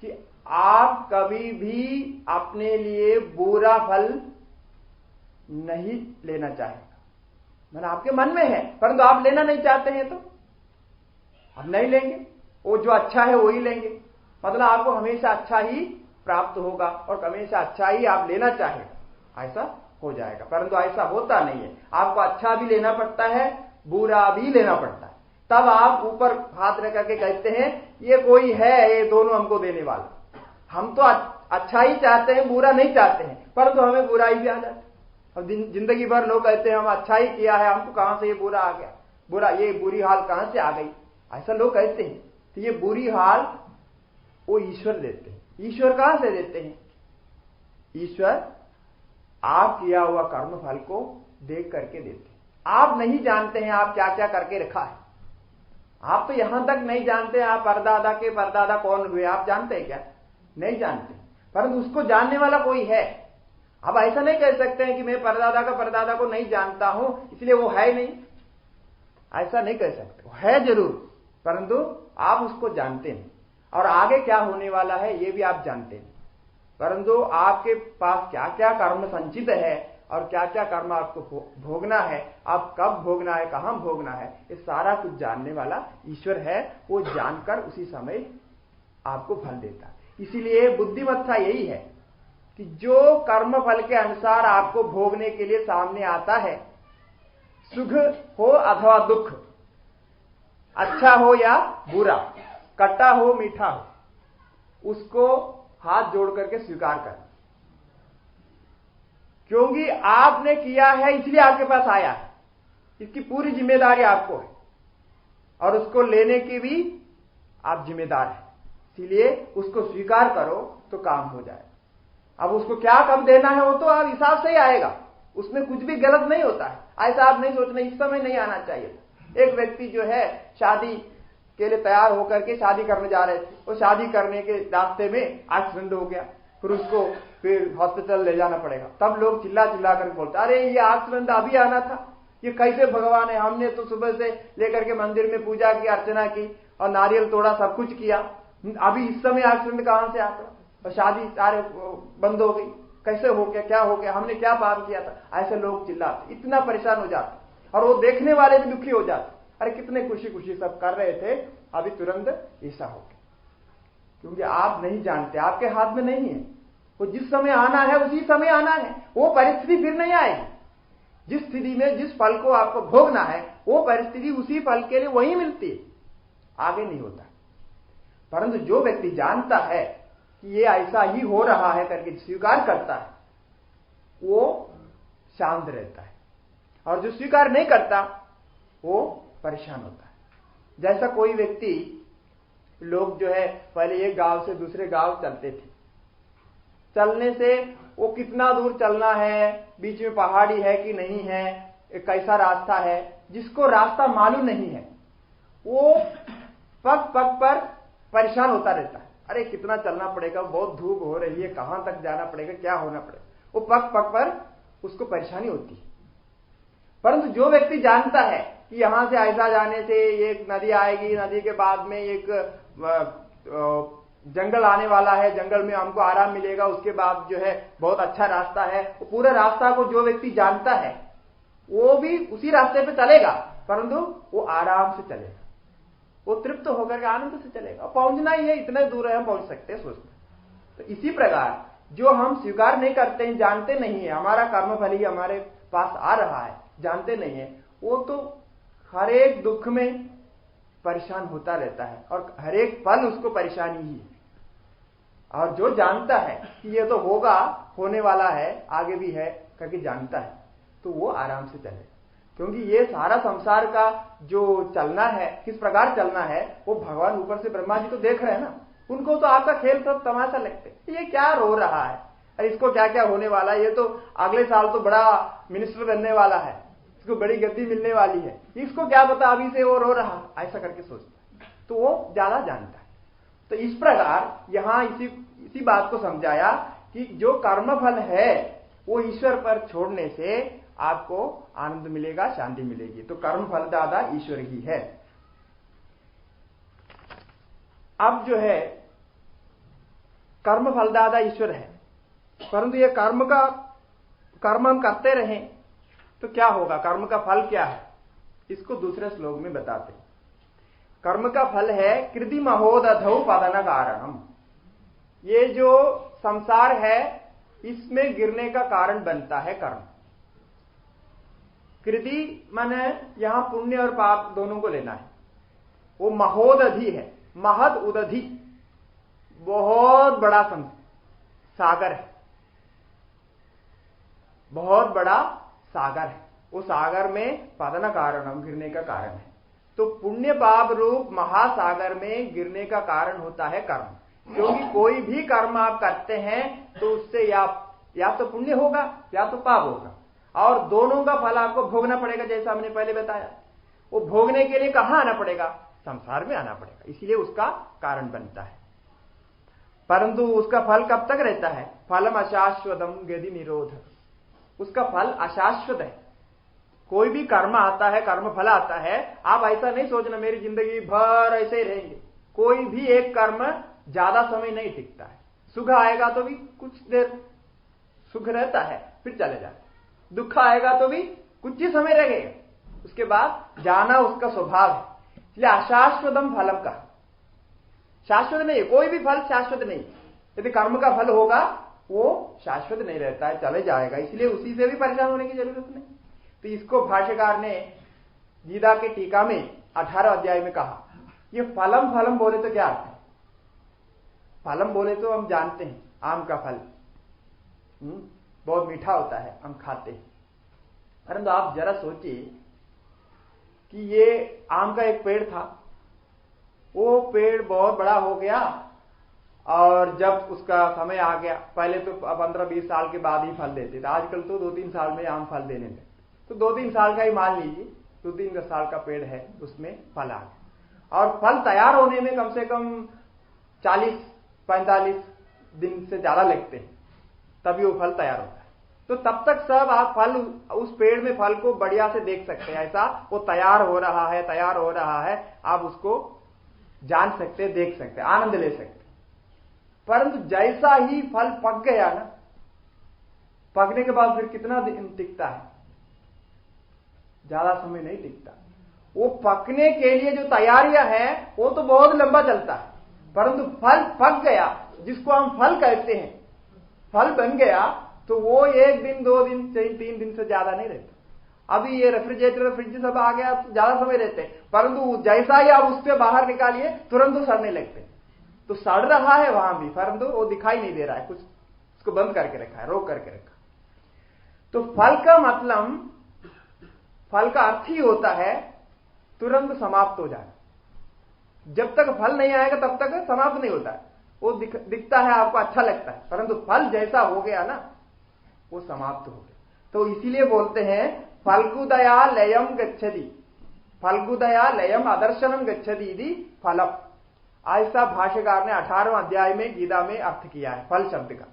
कि आप कभी भी अपने लिए बुरा फल नहीं लेना चाहेगा। मैंने आपके मन में है, परंतु आप लेना नहीं चाहते हैं, तो हम नहीं लेंगे। वो जो अच्छा है वही लेंगे, मतलब आपको हमेशा अच्छा ही प्राप्त होगा और हमेशा अच्छा ही आप लेना चाहेगा, ऐसा हो जाएगा। परंतु ऐसा होता नहीं है, आपको अच्छा भी लेना पड़ता है, बुरा भी लेना पड़ता है। तब आप ऊपर हाथ रख करके कहते हैं ये कोई है, ये दोनों हमको देने वाला। हम तो अच्छा ही चाहते हैं, बुरा नहीं चाहते हैं, परंतु हमें बुराई भी आ जाती है। अब जिंदगी भर लोग कहते हैं हम अच्छा ही किया है, हमको कहां से ये बुरा आ गया, बुरा ये बुरी हाल कहां से आ गई, ऐसा लोग कहते हैं। तो ये बुरी हाल वो ईश्वर देते हैं। ईश्वर कहां से देते हैं? ईश्वर आप किया हुआ कर्म फल को देख करके देते हैं। आप नहीं जानते हैं आप क्या क्या करके रखा है। आप तो यहां तक नहीं जानते आप परदादा के परदादा कौन हुए, आप जानते हैं क्या? नहीं जानते, परंतु उसको जानने वाला कोई है। अब ऐसा नहीं कह सकते हैं कि मैं परदादा का परदादा को नहीं जानता हूं इसलिए वो है नहीं। ऐसा नहीं कह सकते, है जरूर, परंतु आप उसको जानते नहीं, और आगे क्या होने वाला है ये भी आप जानते नहीं। परंतु आपके पास क्या क्या कर्म संचित है और क्या क्या कर्म आपको भोगना है, आप कब भोगना है, कहां भोगना है, ये सारा कुछ जानने वाला ईश्वर है। वो जानकर उसी समय आपको फल देता है। इसीलिए बुद्धिमत्ता यही है कि जो कर्म फल के अनुसार आपको भोगने के लिए सामने आता है, सुख हो अथवा दुख, अच्छा हो या बुरा, खट्टा हो मीठा हो, उसको हाथ जोड़ करके स्वीकार कर, क्योंकि आपने किया है इसलिए आपके पास आया है, इसकी पूरी जिम्मेदारी आपको है और उसको लेने की भी आप जिम्मेदार हैं। इसलिए उसको स्वीकार करो तो काम हो जाए। अब उसको क्या कब देना है वो तो आप हिसाब से ही आएगा, उसमें कुछ भी गलत नहीं होता है। ऐसा आप नहीं सोचना इस समय नहीं आना चाहिए। एक व्यक्ति जो है शादी के लिए तैयार होकर के शादी करने जा रहे थे, वो शादी करने के रास्ते में एक्सीडेंट हो गया, फिर उसको फिर हॉस्पिटल ले जाना पड़ेगा। तब लोग चिल्ला चिल्ला कर बोलते, अरे ये एक्सीडेंट अभी आना था, ये कैसे भगवान है, हमने तो सुबह से लेकर के मंदिर में पूजा की, अर्चना की और नारियल तोड़ा, सब कुछ किया, अभी इस समय एक्सीडेंट कहां से आता, और शादी सारे बंद हो गई, कैसे हो गया, क्या हो गया, हमने क्या पाप किया था। ऐसे लोग चिल्लाते, इतना परेशान हो जाते, और वो देखने वाले भी दुखी हो जाते, अरे कितने खुशी खुशी सब कर रहे थे, अभी तुरंत ऐसा हो गया। क्योंकि आप नहीं जानते, आपके हाथ में नहीं है, वो जिस समय आना है उसी समय आना है, वो परिस्थिति फिर नहीं आएगी। जिस स्थिति में जिस फल को आपको भोगना है वो परिस्थिति उसी फल के लिए वही मिलती है, आगे नहीं होता। परंतु जो व्यक्ति जानता है कि ये ऐसा ही हो रहा है करके स्वीकार करता है, वो शांत रहता है, और जो स्वीकार नहीं करता वो परेशान होता है। जैसा कोई व्यक्ति, लोग जो है पहले एक गांव से दूसरे गांव चलते थे, चलने से वो कितना दूर चलना है, बीच में पहाड़ी है कि नहीं है, कैसा रास्ता है, जिसको रास्ता मालूम नहीं है वो पग पग पर परेशान होता रहता है, अरे कितना चलना पड़ेगा, बहुत धूप हो रही है, कहां तक जाना पड़ेगा, क्या होना पड़ेगा, वो पग पग पर उसको परेशानी होती है। परंतु जो व्यक्ति जानता है कि यहां से ऐसा जाने से एक नदी आएगी, नदी के बाद में एक जंगल आने वाला है, जंगल में हमको आराम मिलेगा, उसके बाद जो है बहुत अच्छा रास्ता है, वो पूरे रास्ता को जो व्यक्ति जानता है वो भी उसी रास्ते पे चलेगा, परंतु वो आराम से चलेगा, वो तृप्त होकर के आनंद से चलेगा, पहुंचना ही है, इतने दूर है हम पहुंच सकते हैं सोचते। तो इसी प्रकार जो हम स्वीकार नहीं करते हैं, जानते नहीं है, हमारा कर्म फल ही हमारे पास आ रहा है, जानते नहीं है, वो तो हर एक दुख में परेशान होता रहता है और हर एक पल उसको परेशानी ही है। और जो जानता है कि ये तो होगा, होने वाला है, आगे भी है करके जानता है, तो वो आराम से चले, क्योंकि ये सारा संसार का जो चलना है, किस प्रकार चलना है, वो भगवान ऊपर से ब्रह्मा जी तो देख रहे हैं ना, उनको तो आपका खेल सब तमाशा लगते, ये क्या रो रहा है, अरे इसको क्या क्या होने वाला है, ये तो अगले साल तो बड़ा मिनिस्टर बनने वाला है, इसको बड़ी गद्दी मिलने वाली है, इसको क्या पता अभी से वो रो रहा, ऐसा करके सोचता है, तो वो ज्यादा जानता है। तो इस प्रकार यहां इसी बात को समझाया कि जो कर्मफल है वो ईश्वर पर छोड़ने से आपको आनंद मिलेगा, शांति मिलेगी। तो कर्मफल दाता ईश्वर ही है। अब जो है कर्म फलदाता ईश्वर है, परंतु ये कर्म हम करते रहें तो क्या होगा, कर्म का फल क्या है, इसको दूसरे श्लोक में बताते हैं। कर्म का फल है कृति महोदधौ पतन कारणम। ये जो संसार है इसमें गिरने का कारण बनता है कर्म। कृति माने यहां पुण्य और पाप दोनों को लेना है। वो महोदधि है, महद उदधि, बहुत बड़ा सागर है, बहुत बड़ा सागर है, वो सागर में पतन कारणम, गिरने का कारण है। तो पुण्य पाप रूप महासागर में गिरने का कारण होता है कर्म। क्योंकि कोई भी कर्म आप करते हैं तो उससे या तो पुण्य होगा या तो पाप होगा, और दोनों का फल आपको भोगना पड़ेगा। जैसा हमने पहले बताया, वो भोगने के लिए कहां आना पड़ेगा, संसार में आना पड़ेगा, इसलिए उसका कारण बनता है। परंतु उसका फल कब तक रहता है, फलम अशाश्वतम गति निरोध, उसका फल अशाश्वत है, कोई भी कर्म आता है, कर्म फल आता है, आप ऐसा नहीं सोचना मेरी जिंदगी भर ऐसे ही रहेंगे। कोई भी एक कर्म ज्यादा समय नहीं टिकता है। सुख आएगा तो भी कुछ देर सुख रहता है, फिर चले जाता है। दुख आएगा तो भी कुछ ही समय रहेगा, उसके बाद जाना उसका स्वभाव है। इसलिए अशाश्वतम फलम का, शाश्वत नहीं, कोई भी फल शाश्वत नहीं। यदि कर्म का फल होगा वो शाश्वत नहीं रहता है, चले जाएगा। इसलिए उसी से भी परेशान होने की जरूरत नहीं। तो इसको भाष्यकार ने गीता के टीका में 18 अध्याय में कहा। ये फलम फलम बोले तो क्या अर्थ है? फलम बोले तो हम जानते हैं, आम का फल बहुत मीठा होता है, हम खाते हैं। परंतु आप जरा सोचिए कि ये आम का एक पेड़ था, वो पेड़ बहुत बड़ा हो गया और जब उसका समय आ गया, पहले तो 15-20 साल के बाद ही फल देते थे, आजकल तो 2-3 साल में आम फल देने लगे। तो 2-3 साल का ही मान लीजिए, 2-3 साल का पेड़ है, उसमें फल आ गया और फल तैयार होने में कम से कम 40-45 दिन से ज्यादा लगते हैं, तभी वो फल तैयार होता है। तो तब तक सब आप फल, उस पेड़ में फल को बढ़िया से देख सकते हैं, ऐसा वो तैयार हो रहा है, तैयार हो रहा है, आप उसको जान सकते हैं, देख सकते हैं, आनंद ले सकते हैं। परंतु जैसा ही फल पक गया ना, पकने के बाद फिर कितना दिन टिकता है? ज्यादा समय नहीं टिकता। वो पकने के लिए जो तैयारियां हैं वो तो बहुत लंबा चलता है, परंतु फल पक गया, जिसको हम फल कहते हैं, फल बन गया, तो वो 1 दिन 2 दिन 3 दिन से ज्यादा नहीं रहता। अभी ये रेफ्रिजरेटर फ्रिज सब आ गया तो ज्यादा समय रहते हैं, परंतु जैसा ही आप उससे बाहर निकालिए तुरंत वो सड़ने लगते हैं। तो सड़ रहा है वहां भी, परंतु वो दिखाई नहीं दे रहा है, कुछ उसको बंद करके रखा है, रोक करके रखा। तो फल का मतलब, फल का अर्थ ही होता है तुरंत समाप्त हो जाना। जब तक फल नहीं आएगा तब तक समाप्त नहीं होता है। वो दिखता है, आपको अच्छा लगता है, परंतु फल जैसा हो गया ना, वो समाप्त हो गया। तो इसीलिए बोलते हैं फल्गुदया लयम गच्छति, फल्गुदया लयम अदर्शनम गच्छति इति फलम। ऐसा भाष्यकार ने 18वें अध्याय में गीता में अर्थ किया है फल शब्द का।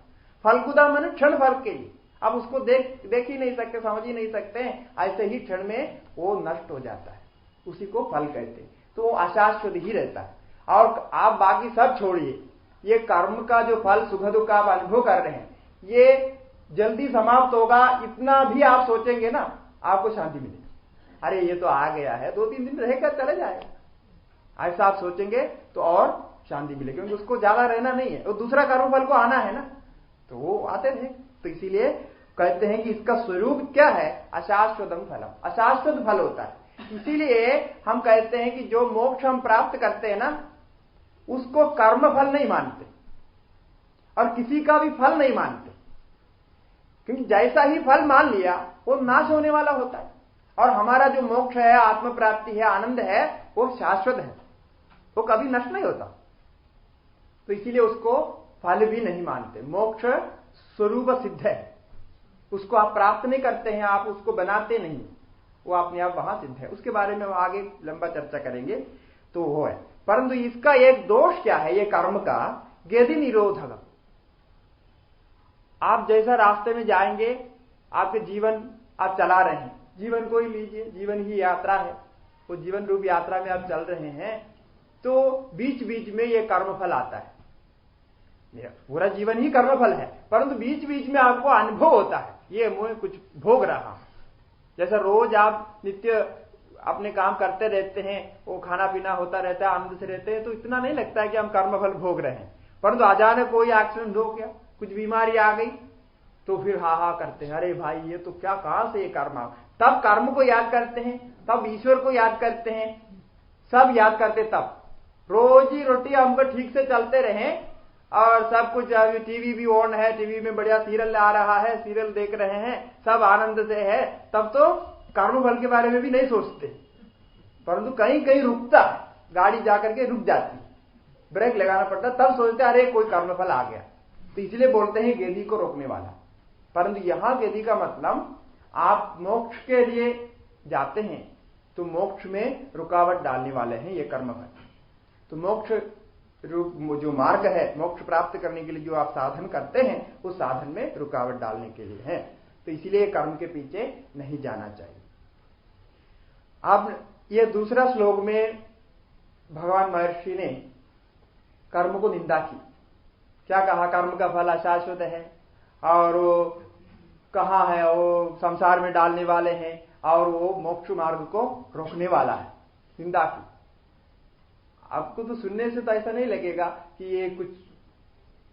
फल्गुदा माने क्षण भर के लिए, आप उसको देख ही नहीं सकते, समझ ही नहीं सकते, ऐसे ही क्षण में वो नष्ट हो जाता है, उसी को फल कहते हैं। तो वो अशाश्वत ही रहता है। और आप बाकी सब छोड़िए, ये कर्म का जो फल सुख दुख आप अनुभव कर रहे हैं, ये जल्दी समाप्त होगा, इतना भी आप सोचेंगे ना, आपको शांति मिलेगी। अरे ये तो आ गया है, 2-3 दिन रहेगा, चले जाएगा, ऐसा आप सोचेंगे तो और शांति मिलेगी, क्योंकि उसको ज्यादा रहना नहीं है, वो दूसरा कर्म फल को आना है ना, तो वो आते थे। तो इसीलिए कहते हैं कि इसका स्वरूप क्या है? अशाश्वतम फलम, अशाश्वत फल होता है। इसीलिए हम कहते हैं कि जो मोक्ष हम प्राप्त करते हैं ना, उसको कर्म फल नहीं मानते और किसी का भी फल नहीं मानते, क्योंकि जैसा ही फल मान लिया वो नाश होने वाला होता है। और हमारा जो मोक्ष है, आत्म प्राप्ति है, आनंद है, वो शाश्वत है, वो कभी नष्ट नहीं होता। तो इसीलिए उसको फल भी नहीं मानते। मोक्ष स्वरूप सिद्ध है, उसको आप प्राप्त नहीं करते हैं, आप उसको बनाते नहीं, वो अपने आप वहां सिद्ध है। उसके बारे में आगे लंबा चर्चा करेंगे, तो वो है। परंतु इसका एक दोष क्या है, ये कर्म का गेदि निरोधक। आप जैसा रास्ते में जाएंगे, आपके जीवन आप चला रहे हैं, जीवन को ही लीजिए, जीवन ही यात्रा है, वो जीवन रूप यात्रा में आप चल रहे हैं, तो बीच बीच में ये कर्मफल आता है। पूरा जीवन ही कर्मफल है, परंतु बीच बीच में आपको अनुभव होता है, ये मैं कुछ भोग रहा हूं। जैसा रोज आप नित्य अपने काम करते रहते हैं, वो खाना पीना होता रहता है, आनंद से रहते हैं, तो इतना नहीं लगता है कि हम कर्मफल भोग रहे हैं। परंतु अचानक कोई एक्सीडेंट हो गया, कुछ बीमारी आ गई, तो फिर हा करते हैं, अरे भाई ये तो क्या, कहां से ये कर्म आ। तब कर्म को याद करते हैं, तब ईश्वर को याद करते हैं, सब याद करते। तब रोजी रोटी हमको ठीक से चलते रहे और सब कुछ, अभी टीवी भी ऑन है, टीवी में बढ़िया सीरियल आ रहा है, सीरियल देख रहे हैं, सब आनंद से है, तब तो कर्म फल के बारे में भी नहीं सोचते। परंतु कहीं कहीं रुकता, गाड़ी जाकर के रुक जाती, ब्रेक लगाना पड़ता, तब सोचते अरे कोई कर्मफल आ गया। तो इसलिए बोलते हैं गेदी को रोकने वाला। परंतु यहां गेदी का मतलब, आप मोक्ष के लिए जाते हैं तो मोक्ष में रुकावट डालने वाले हैं ये कर्मफल। तो मोक्ष रूप जो मार्ग है, मोक्ष प्राप्त करने के लिए जो आप साधन करते हैं, उस साधन में रुकावट डालने के लिए है। तो इसीलिए कर्म के पीछे नहीं जाना चाहिए। अब ये दूसरा श्लोक में भगवान महर्षि ने कर्म को निंदा की। क्या कहा? कर्म का फल अशाश्वत है और वो कहाँ है, वो संसार में डालने वाले हैं और वो मोक्ष मार्ग को रोकने वाला है, निंदा की। आपको तो सुनने से तो ऐसा नहीं लगेगा कि ये कुछ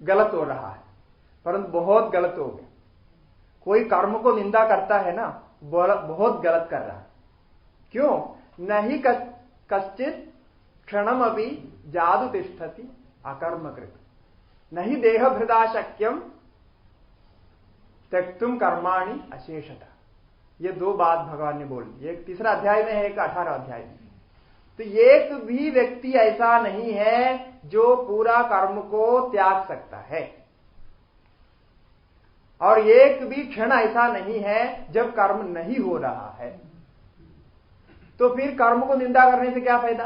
गलत हो रहा है, परंतु बहुत गलत हो गया। कोई कर्म को निंदा करता है ना, बहुत गलत कर रहा है। क्यों? नहीं कश्चित क्षणम अभी जादु तिष्ठति अकर्मकृत नहीं देह भृदा शक्यम त्यक्तुम कर्माणि अशेषता। ये दो बात भगवान ने बोली, एक तीसरा अध्याय में है, एक 18 अध्याय में। तो एक भी व्यक्ति ऐसा नहीं है जो पूरा कर्म को त्याग सकता है, और एक भी क्षण ऐसा नहीं है जब कर्म नहीं हो रहा है। तो फिर कर्म को निंदा करने से क्या फायदा?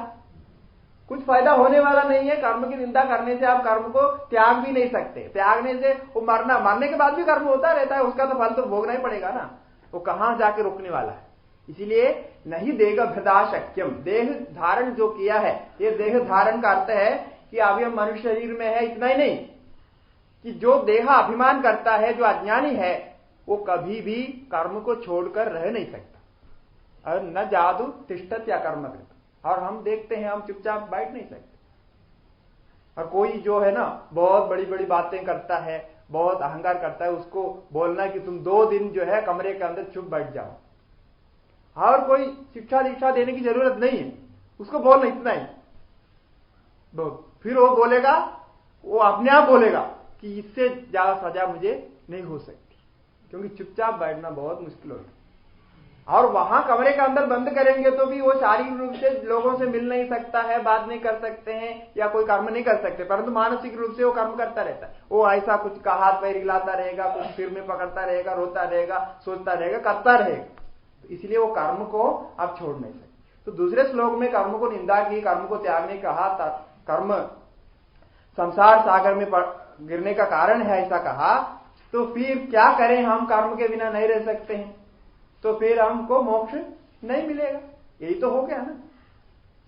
कुछ फायदा होने वाला नहीं है। कर्म की निंदा करने से आप कर्म को त्याग भी नहीं सकते। त्यागने से वो मरने के बाद भी कर्म होता रहता है, उसका तो फल तो भोगना ही पड़ेगा ना। वो कहां जाके रोकने वाला है? इसीलिए नहीं देह भृदा शक्यम, देह धारण जो किया है, ये देह धारण का अर्थ है कि अभी हम मनुष्य शरीर में है, इतना ही नहीं कि जो देह अभिमान करता है, जो अज्ञानी है, वो कभी भी कर्म को छोड़कर रह नहीं सकता। और न जादू तिष्ठत या कर्म कृत, और हम देखते हैं हम चुपचाप बैठ नहीं सकते। और कोई जो है ना बहुत बड़ी बड़ी बातें करता है, बहुत अहंकार करता है, उसको बोलना कि तुम 2 दिन जो है कमरे के अंदर चुप बैठ जाओ, और कोई शिक्षा दीक्षा देने की जरूरत नहीं है, उसको बोलना इतना ही। फिर वो बोलेगा, वो अपने आप बोलेगा कि इससे ज्यादा सजा मुझे नहीं हो सकती, क्योंकि चुपचाप बैठना बहुत मुश्किल होता है। और वहां कमरे के अंदर बंद करेंगे तो भी वो शारीरिक रूप से लोगों से मिल नहीं सकता है, बात नहीं कर सकते हैं या कोई कर्म नहीं कर सकते, परंतु मानसिक रूप से वो कर्म करता रहता है। वो ऐसा कुछ का हाथ पैर हिलाता रहेगा, कुछ सिर में पकड़ता रहेगा, रोता रहेगा, सोचता रहेगा, करता रहेगा। तो इसलिए वो कर्म को आप छोड़ नहीं सकते। तो दूसरे श्लोक में कर्म को निंदा की, कर्म को त्यागने कहा, कर्म संसार सागर में गिरने का कारण है ऐसा कहा। तो फिर क्या करें? हम कर्म के बिना नहीं रह सकते हैं, तो फिर हमको मोक्ष नहीं मिलेगा, यही तो हो गया ना।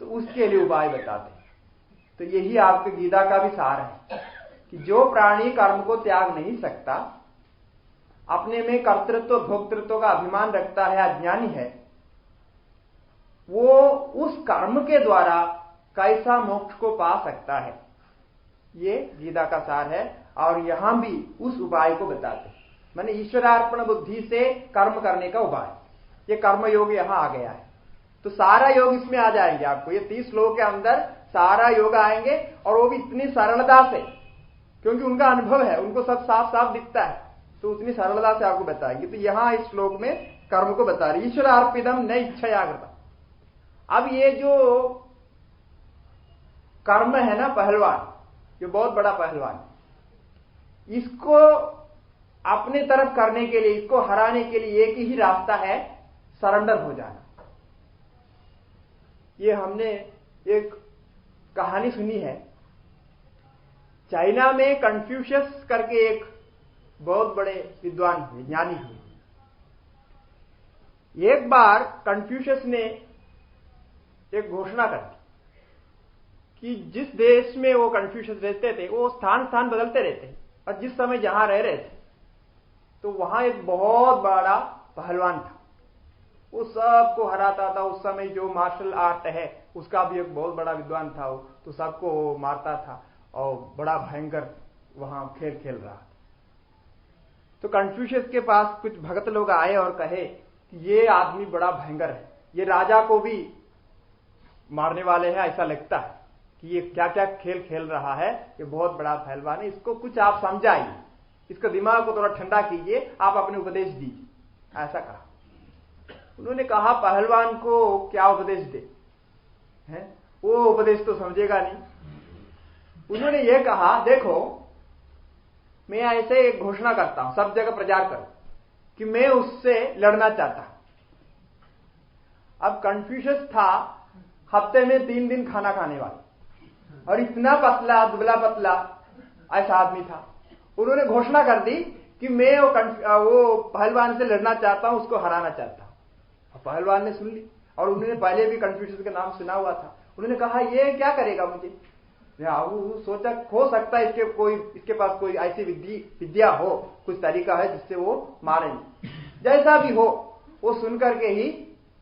तो उसके लिए उपाय बताते हैं। तो यही आपके गीता का भी सार है कि जो प्राणी कर्म को त्याग नहीं सकता, अपने में कर्तृत्व भोक्तृत्व का अभिमान रखता है, अज्ञानी है, वो उस कर्म के द्वारा कैसा मोक्ष को पा सकता है, ये गीता का सार है। और यहां भी उस उपाय को बताते हैं, माने ईश्वरार्पण बुद्धि से कर्म करने का उपाय। ये कर्म योग यहां आ गया है, तो सारा योग इसमें आ जाएंगे आपको। ये 30 श्लोक के अंदर सारा योग आएंगे, और वो भी इतनी सरलता से, क्योंकि उनका अनुभव है, उनको सब साफ साफ दिखता है, तो उतनी सरलता से आपको बताएंगे। तो यहां इस श्लोक में कर्म को बता रही, ईश्वर अर्पितम न इच्छया कृतम। अब ये जो कर्म है ना, पहलवान, ये बहुत बड़ा पहलवान, इसको अपने तरफ करने के लिए, इसको हराने के लिए एक ही रास्ता है, सरेंडर हो जाना। ये हमने एक कहानी सुनी है, चाइना में कन्फ्यूशियस करके एक बहुत बड़े विद्वान हुए, ज्ञानी हुए। एक बार कन्फ्यूशियस ने एक घोषणा कर दी कि जिस देश में वो कन्फ्यूशियस रहते थे, वो स्थान स्थान बदलते रहते, और जिस समय जहां रह रहे थे, तो वहां एक बहुत बड़ा पहलवान था, वो सबको हराता था। उस समय जो मार्शल आर्ट है उसका भी एक बहुत बड़ा विद्वान था वो, तो सबको मारता था और बड़ा भयंकर वहां खेल खेल रहा था। तो कन्फ्यूशियस के पास कुछ भगत लोग आए और कहे कि ये आदमी बड़ा भयंकर है, ये राजा को भी मारने वाले हैं, ऐसा लगता है कि ये क्या क्या खेल खेल रहा है, ये बहुत बड़ा पहलवान है, इसको कुछ आप समझाइए, इसका दिमाग को थोड़ा ठंडा कीजिए, आप अपने उपदेश दीजिए। ऐसा कहा। उन्होंने कहा पहलवान को क्या उपदेश दे, हैं? वो उपदेश तो समझेगा नहीं। उन्होंने ये कहा, देखो मैं ऐसे एक घोषणा करता हूं, सब जगह प्रचार करो कि मैं उससे लड़ना चाहता हूं। अब कन्फ्यूशियस था हफ्ते में 3 दिन खाना खाने वाला, और इतना पतला, दुबला पतला ऐसा आदमी था। उन्होंने घोषणा कर दी कि मैं वो पहलवान से लड़ना चाहता हूं, उसको हराना चाहता हूं। पहलवान ने सुन ली, और उन्होंने पहले भी कन्फ्यूशियस का नाम सुना हुआ था। उन्होंने कहा ये क्या करेगा मुझे, वो सोचा हो सकता है इसके पास कोई ऐसी विद्या हो, कुछ तरीका है जिससे वो मारेंगे। जैसा भी हो, वो सुन करके ही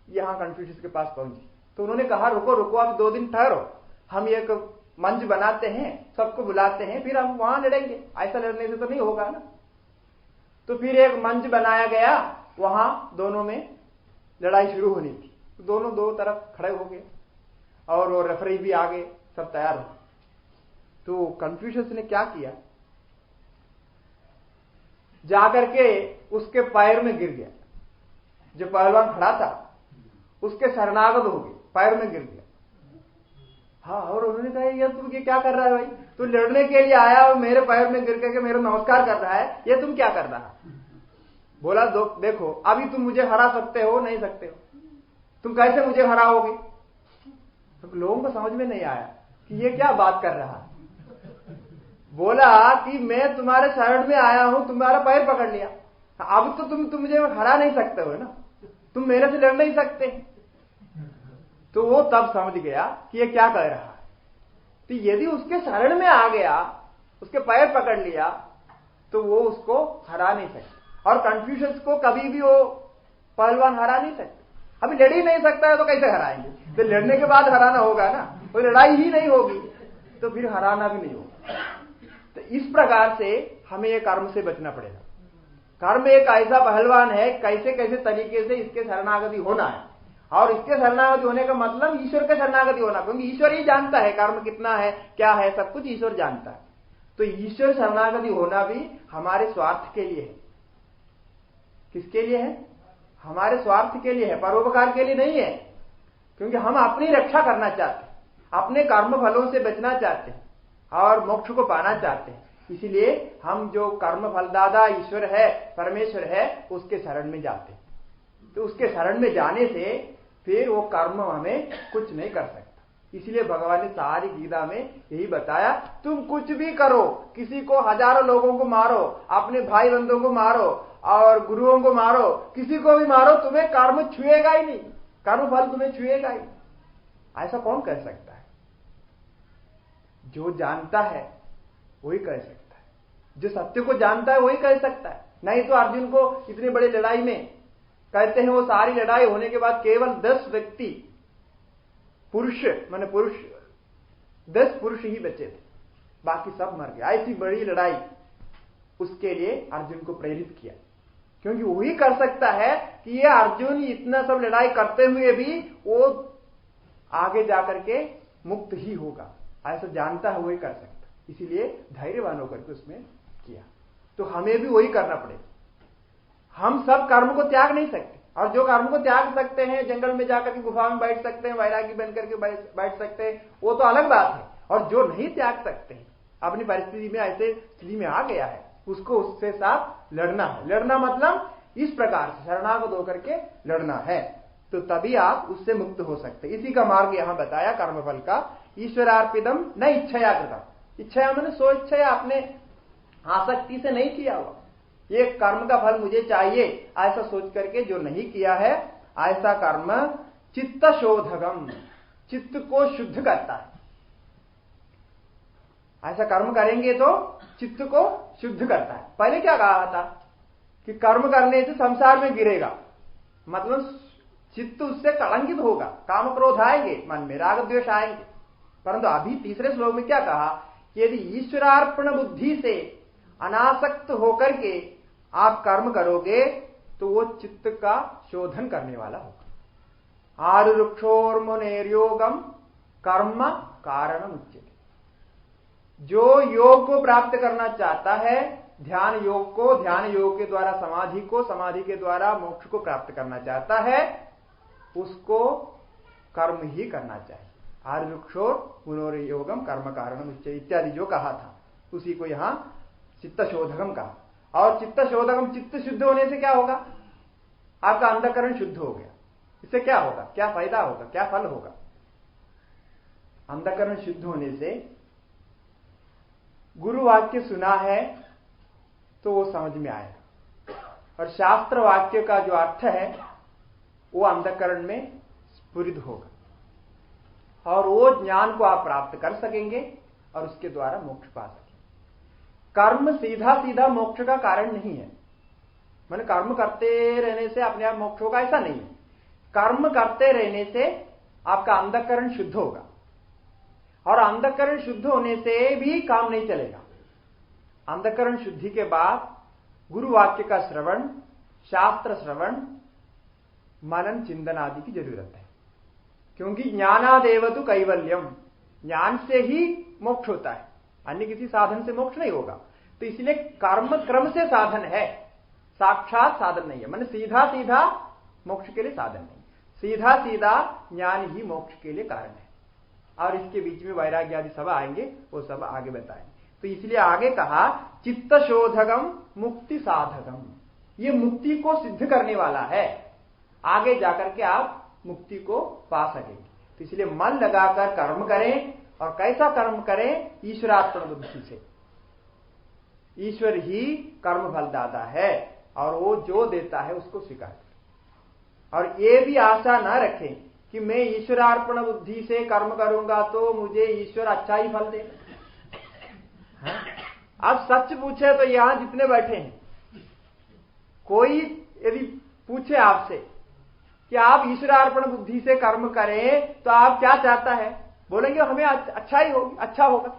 यहाँ कन्फ्यूशियस के पास पहुंची। तो उन्होंने कहा रुको रुको, आप 2 दिन ठहरो, हम एक मंच बनाते हैं, सबको बुलाते हैं, फिर हम वहां लड़ेंगे, ऐसा लड़ने से तो नहीं होगा ना। तो फिर एक मंच बनाया गया, वहां दोनों में लड़ाई शुरू होनी थी। दोनों 2 तरफ खड़े हो गए और वो रेफरी भी आ गए, सब तैयार हो। तो कन्फ्यूशियस ने क्या किया, जाकर के उसके पैर में गिर गया। जो पहलवान खड़ा था उसके शरणागत हो गए, पैर में गिर गया। हाँ, और उन्होंने कहा यार तुम ये क्या कर रहा है भाई, तू लड़ने के लिए आया और मेरे पैर में गिर करके मेरा नमस्कार कर रहा है, ये तुम क्या कर रहा है। बोला देखो अभी तुम मुझे हरा सकते हो नहीं सकते हो, तुम कैसे मुझे हराओगे। तो लोगों को समझ में नहीं आया कि ये क्या बात कर रहा है। बोला कि मैं तुम्हारे शरण में आया हूं, तुम्हारा पैर पकड़ लिया, अब तो तुम मुझे हरा नहीं सकते हो ना, तुम मेरे से लड़ नहीं सकते। तो वो तब समझ गया कि ये क्या कह रहा है। तो यदि उसके शरण में आ गया, उसके पैर पकड़ लिया, तो वो उसको हरा नहीं सकता। और कन्फ्यूशियस को कभी भी वो पहलवान हरा नहीं सकते। अभी लड़ ही नहीं सकता है तो कैसे हराएंगे। तो लड़ने के बाद हराना होगा ना, कोई लड़ाई ही नहीं होगी तो फिर हराना भी नहीं होगा। तो इस प्रकार से हमें ये कर्म से बचना पड़ेगा। कर्म एक ऐसा पहलवान है, कैसे कैसे तरीके से इसके शरणागति होना है। और इसके शरणागति होने का मतलब ईश्वर के शरणागति होना, क्योंकि ईश्वर ही जानता है कर्म कितना है, क्या है, सब कुछ ईश्वर जानता है। तो ईश्वर शरणागति होना भी हमारे स्वार्थ के लिए है। किसके लिए है? हमारे स्वार्थ के लिए है, परोपकार के लिए नहीं है। क्योंकि हम अपनी रक्षा करना चाहते हैं, अपने कर्म फलों से बचना चाहते हैं और मोक्ष को पाना चाहते हैं। इसलिए हम जो कर्म फलदाता ईश्वर है, परमेश्वर है, उसके शरण में जाते हैं। तो उसके शरण में जाने से फिर वो कर्म हमें कुछ नहीं कर सकता। इसलिए भगवान ने सारी गीता में यही बताया, तुम कुछ भी करो, किसी को हजारों लोगों को मारो, अपने भाई बंधुओं को मारो और गुरुओं को मारो, किसी को भी मारो, तुम्हें कर्म छुएगा ही नहीं, कर्म फल तुम्हें छुएगा ही। ऐसा कौन कह सकता है? जो जानता है वही कह सकता है, जो सत्य को जानता है वही कह सकता है। नहीं तो अर्जुन को इतनी बड़ी लड़ाई में कहते हैं, वो सारी लड़ाई होने के बाद केवल 10 व्यक्ति पुरुष 10 पुरुष ही बचे थे, बाकी सब मर गए। ऐसी बड़ी लड़ाई उसके लिए अर्जुन को प्रेरित किया, क्योंकि वही कर सकता है कि ये अर्जुन इतना सब लड़ाई करते हुए भी वो आगे जाकर के मुक्त ही होगा, ऐसा जानता है वही कर सकता। इसीलिए धैर्यवान होकर के उसमें किया। तो हमें भी वही करना पड़ेगा। हम सब कर्म को त्याग नहीं सकते, और जो कर्म को त्याग सकते हैं, जंगल में जाकर के गुफा में बैठ सकते हैं, वैरागी बन करके बैठ सकते हैं, वो तो अलग बात है। और जो नहीं त्याग सकते हैं, अपनी परिस्थिति में ऐसे स्थिति में आ गया है, उसको उससे साथ लड़ना है। लड़ना मतलब इस प्रकार से शरणागत होकर के लड़ना है, तो तभी आप उससे मुक्त हो सकते। इसी का मार्ग यहां बताया कर्मफल का। ईश्वरार्पितम न इच्छया कृतम। इच्छया मैंने सो इच्छया, अपने आसक्ति से नहीं किया हुआ, ये कर्म का फल मुझे चाहिए ऐसा सोच करके जो नहीं किया है, ऐसा कर्म चित्त शोधकम, चित्त को शुद्ध करता है। ऐसा कर्म करेंगे तो चित्त को शुद्ध करता है। पहले क्या कहा था कि कर्म करने से संसार में गिरेगा, मतलब चित्त उससे कलंकित होगा, काम क्रोध आएंगे, मन में राग द्वेष आएंगे। परंतु अभी तीसरे श्लोक में क्या कहा कि यदि ईश्वरार्पण बुद्धि से अनासक्त होकर के आप कर्म करोगे तो वो चित्त का शोधन करने वाला होगा। आरुक्षोर्मुनेर्योगम कर्म कारणम उच्यते। जो योग को प्राप्त करना चाहता है, ध्यान योग को, ध्यान योग के द्वारा समाधि को, समाधि के द्वारा मोक्ष को प्राप्त करना चाहता है, उसको कर्म ही करना चाहिए। आरुक्षोर मुनोर्योगम कर्म कारणम उच्यते इत्यादि जो कहा था, उसी को यहां चित्त शोधकम कहा। और चित्त शोधकम, चित्त शुद्ध होने से क्या होगा? आपका अंतःकरण शुद्ध हो गया। इससे क्या होगा, क्या फायदा होगा, क्या फल होगा? अंतःकरण शुद्ध होने से गुरु वाक्य सुना है तो वो समझ में आएगा, और शास्त्र वाक्य का जो अर्थ है वो अंतःकरण में स्फुरित होगा और वो ज्ञान को आप प्राप्त कर सकेंगे और उसके द्वारा मोक्ष पा सकेंगे। कर्म सीधा सीधा मोक्ष का कारण नहीं है। मैंने कर्म करते रहने से अपने आप मोक्ष होगा ऐसा नहीं है। कर्म करते रहने से आपका अंतःकरण शुद्ध होगा और अंतःकरण शुद्ध होने से भी काम नहीं चलेगा। अंतःकरण शुद्धि के बाद गुरु वाक्य का श्रवण, शास्त्र श्रवण, मनन चिंतन आदि की जरूरत है, क्योंकि ज्ञानादेव तु कैवल्यम, ज्ञान से ही मोक्ष होता है, अन्य किसी साधन से मोक्ष नहीं होगा। तो इसलिए कर्म क्रम से साधन है, साक्षात साधन नहीं है। माने सीधा सीधा मोक्ष के लिए साधन नहीं, सीधा सीधा ज्ञान ही मोक्ष के लिए कारण है। और इसके बीच में वैराग्य आदि सब आएंगे, वो सब आगे बताएंगे। तो इसलिए आगे कहा चित्त शोधकम मुक्ति साधकम, ये मुक्ति को सिद्ध करने वाला है, आगे जाकर के आप मुक्ति को पा सकेंगे। तो इसलिए मन लगाकर कर्म करें, और कैसा कर्म करें? ईश्वरार्पण बुद्धि से। ईश्वर ही कर्म फलदाता है और वो जो देता है उसको स्वीकार करें। और ये भी आशा ना रखें कि मैं ईश्वरार्पण बुद्धि से कर्म करूंगा तो मुझे ईश्वर अच्छा ही फल दे। आप सच पूछे तो यहां जितने बैठे हैं, कोई यदि पूछे आपसे कि आप ईश्वरार्पण बुद्धि से कर्म करें तो आप क्या चाहता है, बोलेंगे हमें अच्छा ही होगी, अच्छा होगा।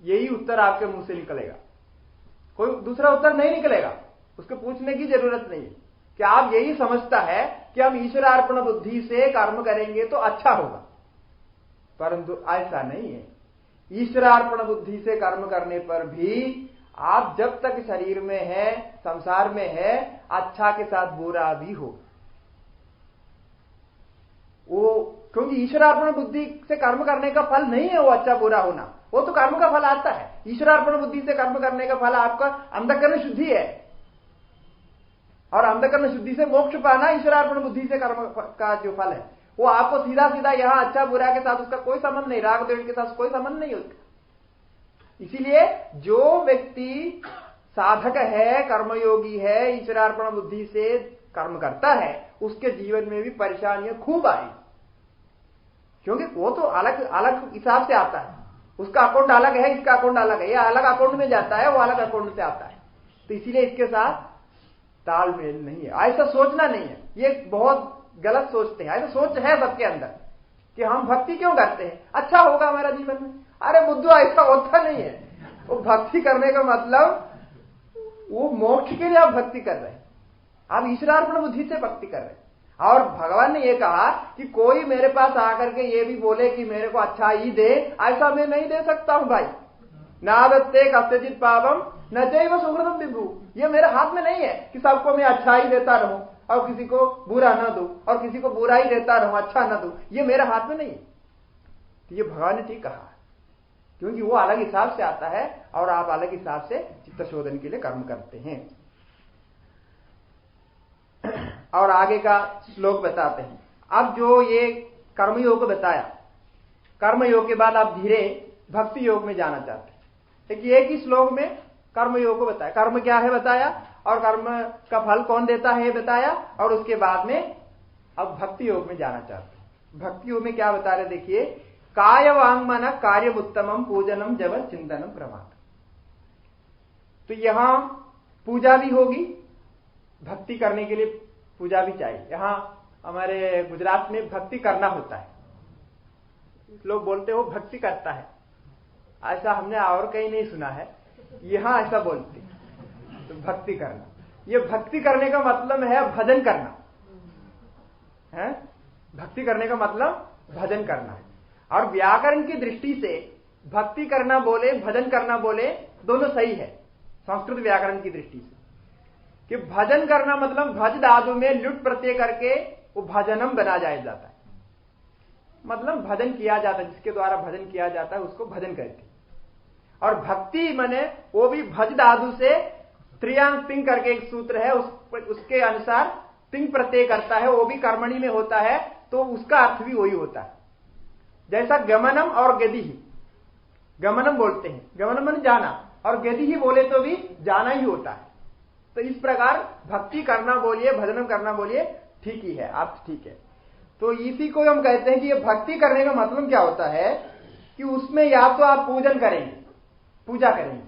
यही उत्तर आपके मुंह से निकलेगा, कोई दूसरा उत्तर नहीं निकलेगा। उसको पूछने की जरूरत नहीं है कि आप यही समझता है कि हम ईश्वरार्पण बुद्धि से कर्म करेंगे तो अच्छा होगा, परंतु ऐसा नहीं है। ईश्वरार्पण बुद्धि से कर्म करने पर भी आप जब तक शरीर में है, संसार में है, अच्छा के साथ बुरा भी हो। वो क्योंकि ईश्वरार्पण बुद्धि से कर्म करने का फल नहीं है वो अच्छा बुरा होना, वो तो कर्म का फल आता है। ईश्वरार्पण बुद्धि से कर्म करने का फल आपका अंतःकरण शुद्धि है, और अंतःकरण शुद्धि से मोक्ष पाना ईश्वरार्पण बुद्धि से कर्म का जो फल है वो आपको सीधा सीधा यहां अच्छा बुरा के साथ उसका कोई संबंध नहीं, राग द्वेष के साथ कोई संबंध नहीं उसका। इसीलिए जो व्यक्ति साधक है, कर्मयोगी है, ईश्वरार्पण बुद्धि से कर्म करता है, उसके जीवन में भी परेशानियां खूब आई, क्योंकि वो तो अलग अलग हिसाब से आता है। उसका अकाउंट अलग है, इसका अकाउंट अलग है, ये अलग अकाउंट में जाता है, वो अलग अकाउंट से आता है। तो इसीलिए इसके साथ तालमेल नहीं है। ऐसा सोचना नहीं है, ये बहुत गलत सोचते हैं। ऐसा सोच है सबके अंदर कि हम भक्ति क्यों करते हैं, अच्छा होगा हमारा जीवन में। अरे बुद्धू, ऐसा होता नहीं है। वो भक्ति करने का मतलब वो मोक्ष के लिए आप भक्ति कर रहे हैं, आप ईश्वरार्पण बुद्धि से भक्ति कर रहे हैं। और भगवान ने ये कहा कि कोई मेरे पास आकर के ये भी बोले कि मेरे को अच्छा ही दे, ऐसा मैं नहीं दे सकता हूं भाई। नादत्ते कस्यचित् पापम न चैव सुकृतम विभु, ये मेरे हाथ में नहीं है कि सबको मैं अच्छा ही देता रहूं और किसी को बुरा ना दूं, और किसी को बुरा ही देता रहूं, अच्छा ना दूं, ये मेरे हाथ में नहीं है। तो ये भगवान ने ठीक कहा, क्योंकि वो अलग हिसाब से आता है और आप अलग हिसाब से चित्त शोधन के लिए कर्म करते हैं। और आगे का श्लोक बताते हैं। अब जो ये कर्मयोग बताया, कर्मयोग के बाद आप धीरे भक्ति योग में जाना चाहते हैं, क्योंकि एक ही श्लोक में कर्मयोग को बताया, कर्म क्या है बताया, और कर्म का फल कौन देता है बताया, और उसके बाद में अब भक्ति योग में जाना चाहते हैं। भक्ति योग में क्या बता रहे देखिए, काय वांग मन कार्य उत्तमम पूजनम जब चिंतनम क्रमात्। तो यहां पूजा भी होगी, भक्ति करने के लिए पूजा भी चाहिए। यहां हमारे गुजरात में भक्ति करना होता है, लोग बोलते हो भक्ति करता है, ऐसा हमने और कहीं नहीं सुना है, यहां ऐसा बोलते। तो भक्ति करना, ये भक्ति करने का मतलब है भजन करना है। भक्ति करने का मतलब भजन करना है। और व्याकरण की दृष्टि से भक्ति करना बोले, भजन करना बोले, दोनों सही है संस्कृत व्याकरण की दृष्टि से। कि भजन करना मतलब भज धातु में लुट प्रत्यय करके वो भजनम बना जाता है, मतलब भजन किया जाता है, जिसके द्वारा भजन किया जाता है उसको भजन कहते हैं। और भक्ति माने वो भी भज धातु से त्रियांग तिंग करके एक सूत्र है, उसके अनुसार तिंग प्रत्यय करता है, वो भी कर्मणि में होता है, तो उसका अर्थ भी वही होता है। जैसा गमनम और गति ही, गमनम बोलते हैं, गमनम माने जाना, और गति ही बोले तो भी जाना ही होता है। तो इस प्रकार भक्ति करना बोलिए, भजन करना बोलिए, ठीक ही है, आप ठीक है। तो इसी को हम कहते हैं कि ये भक्ति करने का मतलब क्या होता है कि उसमें या तो आप पूजन करेंगे, पूजा करेंगे।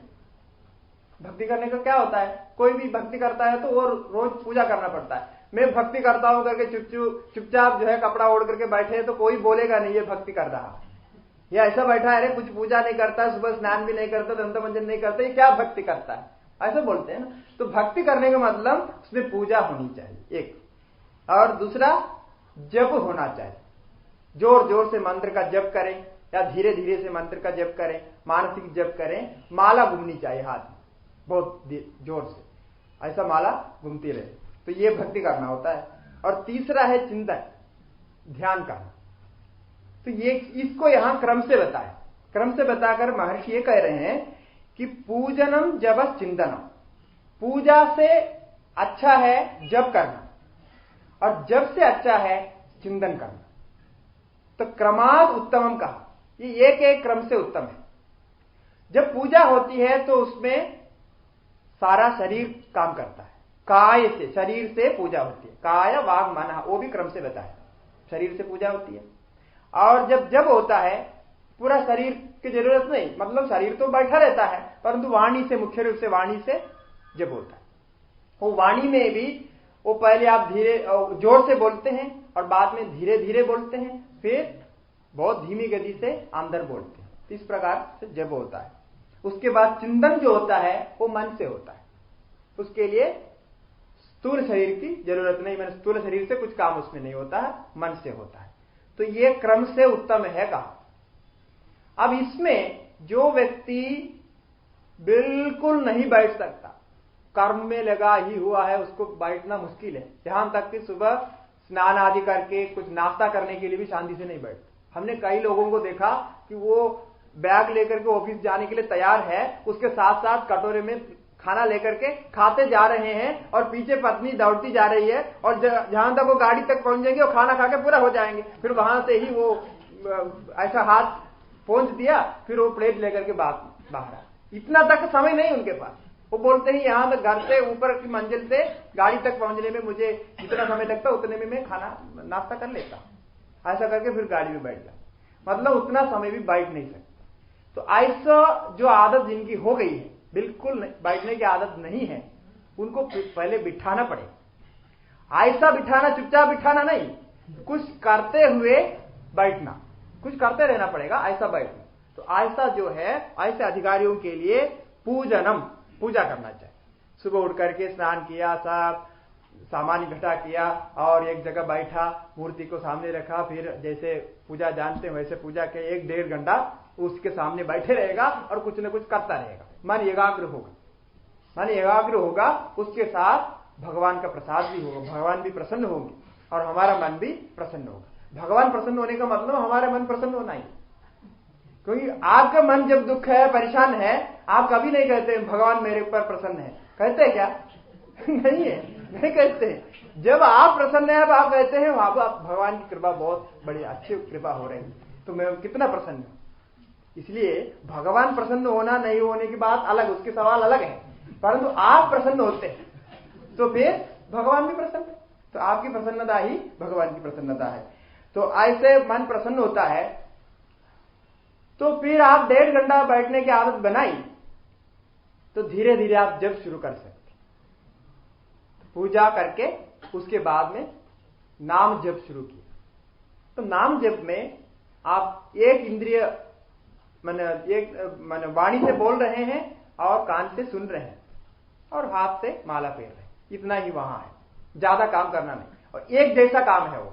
भक्ति करने का क्या होता है, कोई भी भक्ति करता है तो वो रोज पूजा करना पड़ता है। मैं भक्ति करता हूं करके चुपचाप जो है कपड़ा ओढ़ करके बैठे तो कोई बोलेगा नहीं ये भक्ति कर रहा, या ऐसा बैठा है कुछ पूजा नहीं करता, सुबह स्नान भी नहीं करता, दंतमंजन नहीं करता, ये क्या भक्ति करता है, ऐसा बोलते हैं ना। तो भक्ति करने का मतलब उसमें पूजा होनी चाहिए एक, और दूसरा जप होना चाहिए। जोर जोर से मंत्र का जप करें या धीरे धीरे से मंत्र का जप करें, मानसिक जप करें, माला घूमनी चाहिए हाथ में बहुत जोर से, ऐसा माला घूमती रहे, तो ये भक्ति करना होता है। और तीसरा है चिंतन, ध्यान करना। तो ये इसको यहां क्रम से बताया, क्रम से बताकर महर्षि ये कह रहे हैं कि पूजनम जब चिंतनम, पूजा से अच्छा है जप करना और जप से अच्छा है चिंतन करना। तो क्रमाद उत्तमम कहा, ये एक एक क्रम से उत्तम है। जब पूजा होती है तो उसमें सारा शरीर काम करता है, काय से, शरीर से पूजा होती है, काय वाग मन, वो भी क्रम से बताया, शरीर से पूजा होती है। और जब होता है पूरा शरीर की जरूरत नहीं, मतलब शरीर तो बैठा रहता है परंतु वाणी से, मुख्य रूप से वाणी से जब होता है। वो वाणी में भी वो पहले आप धीरे जोर से बोलते हैं और बाद में धीरे धीरे बोलते हैं, फिर बहुत धीमी गति से अंदर बोलते हैं, इस प्रकार से जब होता है। उसके बाद चिंतन जो होता है वो मन से होता है, उसके लिए स्थूल शरीर की जरूरत नहीं, मैंने स्थूल शरीर से कुछ काम उसमें नहीं होता है, मन से होता है। तो ये क्रम से उत्तम है कहा। अब इसमें जो व्यक्ति बिल्कुल नहीं बैठ सकता, कर्म में लगा ही हुआ है, उसको बैठना मुश्किल है, यहां तक कि सुबह स्नान आदि करके कुछ नाश्ता करने के लिए भी शांति से नहीं बैठता। हमने कई लोगों को देखा कि वो बैग लेकर के ऑफिस जाने के लिए तैयार है, उसके साथ साथ कटोरे में खाना लेकर के खाते जा रहे हैं और पीछे पत्नी दौड़ती जा रही है, और जहां तक वो गाड़ी तक पहुंच जाएंगे और खाना खा के पूरा हो जाएंगे, फिर वहां से ही वो ऐसा हाथ पहुंच दिया, फिर वो प्लेट लेकर के बाहर आ, इतना तक समय नहीं उनके पास। वो बोलते हैं यहां तक घर से ऊपर की मंजिल से गाड़ी तक पहुंचने में मुझे जितना समय लगता उतने में मैं खाना नाश्ता कर लेता, ऐसा करके फिर गाड़ी में बैठ जाता, मतलब उतना समय भी बैठ नहीं सकता। तो ऐसा जो आदत जिनकी हो गई है, बिल्कुल बैठने की आदत नहीं है, उनको पहले बिठाना पड़ेगा। ऐसा बिठाना, चुपचाप बिठाना नहीं, कुछ करते हुए बैठना, कुछ करते रहना पड़ेगा, ऐसा बैठना। तो ऐसा जो है, ऐसे अधिकारियों के लिए पूजनम, पूजा करना चाहिए। सुबह उठ करके स्नान किया, सब सामान्य घटा किया और एक जगह बैठा, मूर्ति को सामने रखा, फिर जैसे पूजा जानते हैं वैसे पूजा के 1-1.5 घंटा उसके सामने बैठे रहेगा और कुछ न कुछ करता रहेगा। मन एकाग्र होगा, मन एकाग्र होगा, उसके साथ भगवान का प्रसाद भी होगा, भगवान भी प्रसन्न होंगे और हमारा मन भी प्रसन्न होगा। भगवान प्रसन्न होने का मतलब हमारा मन प्रसन्न होना ही, क्योंकि आपका मन जब दुख है, परेशान है, आप कभी नहीं कहते भगवान मेरे ऊपर प्रसन्न है, कहते हैं क्या? नहीं है, नहीं कहते। जब आप प्रसन्न है, अब आप कहते हैं आप भगवान की कृपा बहुत बड़ी अच्छी कृपा हो रही है, तो मैं कितना प्रसन्न हूं। इसलिए भगवान प्रसन्न होना नहीं होने की बात अलग, उसके सवाल अलग है, परंतु आप प्रसन्न होते हैं तो फिर भगवान भी प्रसन्न है। तो आपकी प्रसन्नता ही भगवान की प्रसन्नता है। तो ऐसे मन प्रसन्न होता है, तो फिर आप 1.5 घंटा बैठने की आदत बनाई तो धीरे धीरे आप जप शुरू कर सकते, पूजा करके उसके बाद में नाम जप शुरू किया। तो नाम जप में आप एक इंद्रिय माने वाणी से बोल रहे हैं और कान से सुन रहे हैं और हाथ से माला फेर रहे हैं, इतना ही वहां है, ज्यादा काम करना नहीं, और एक जैसा काम है वो।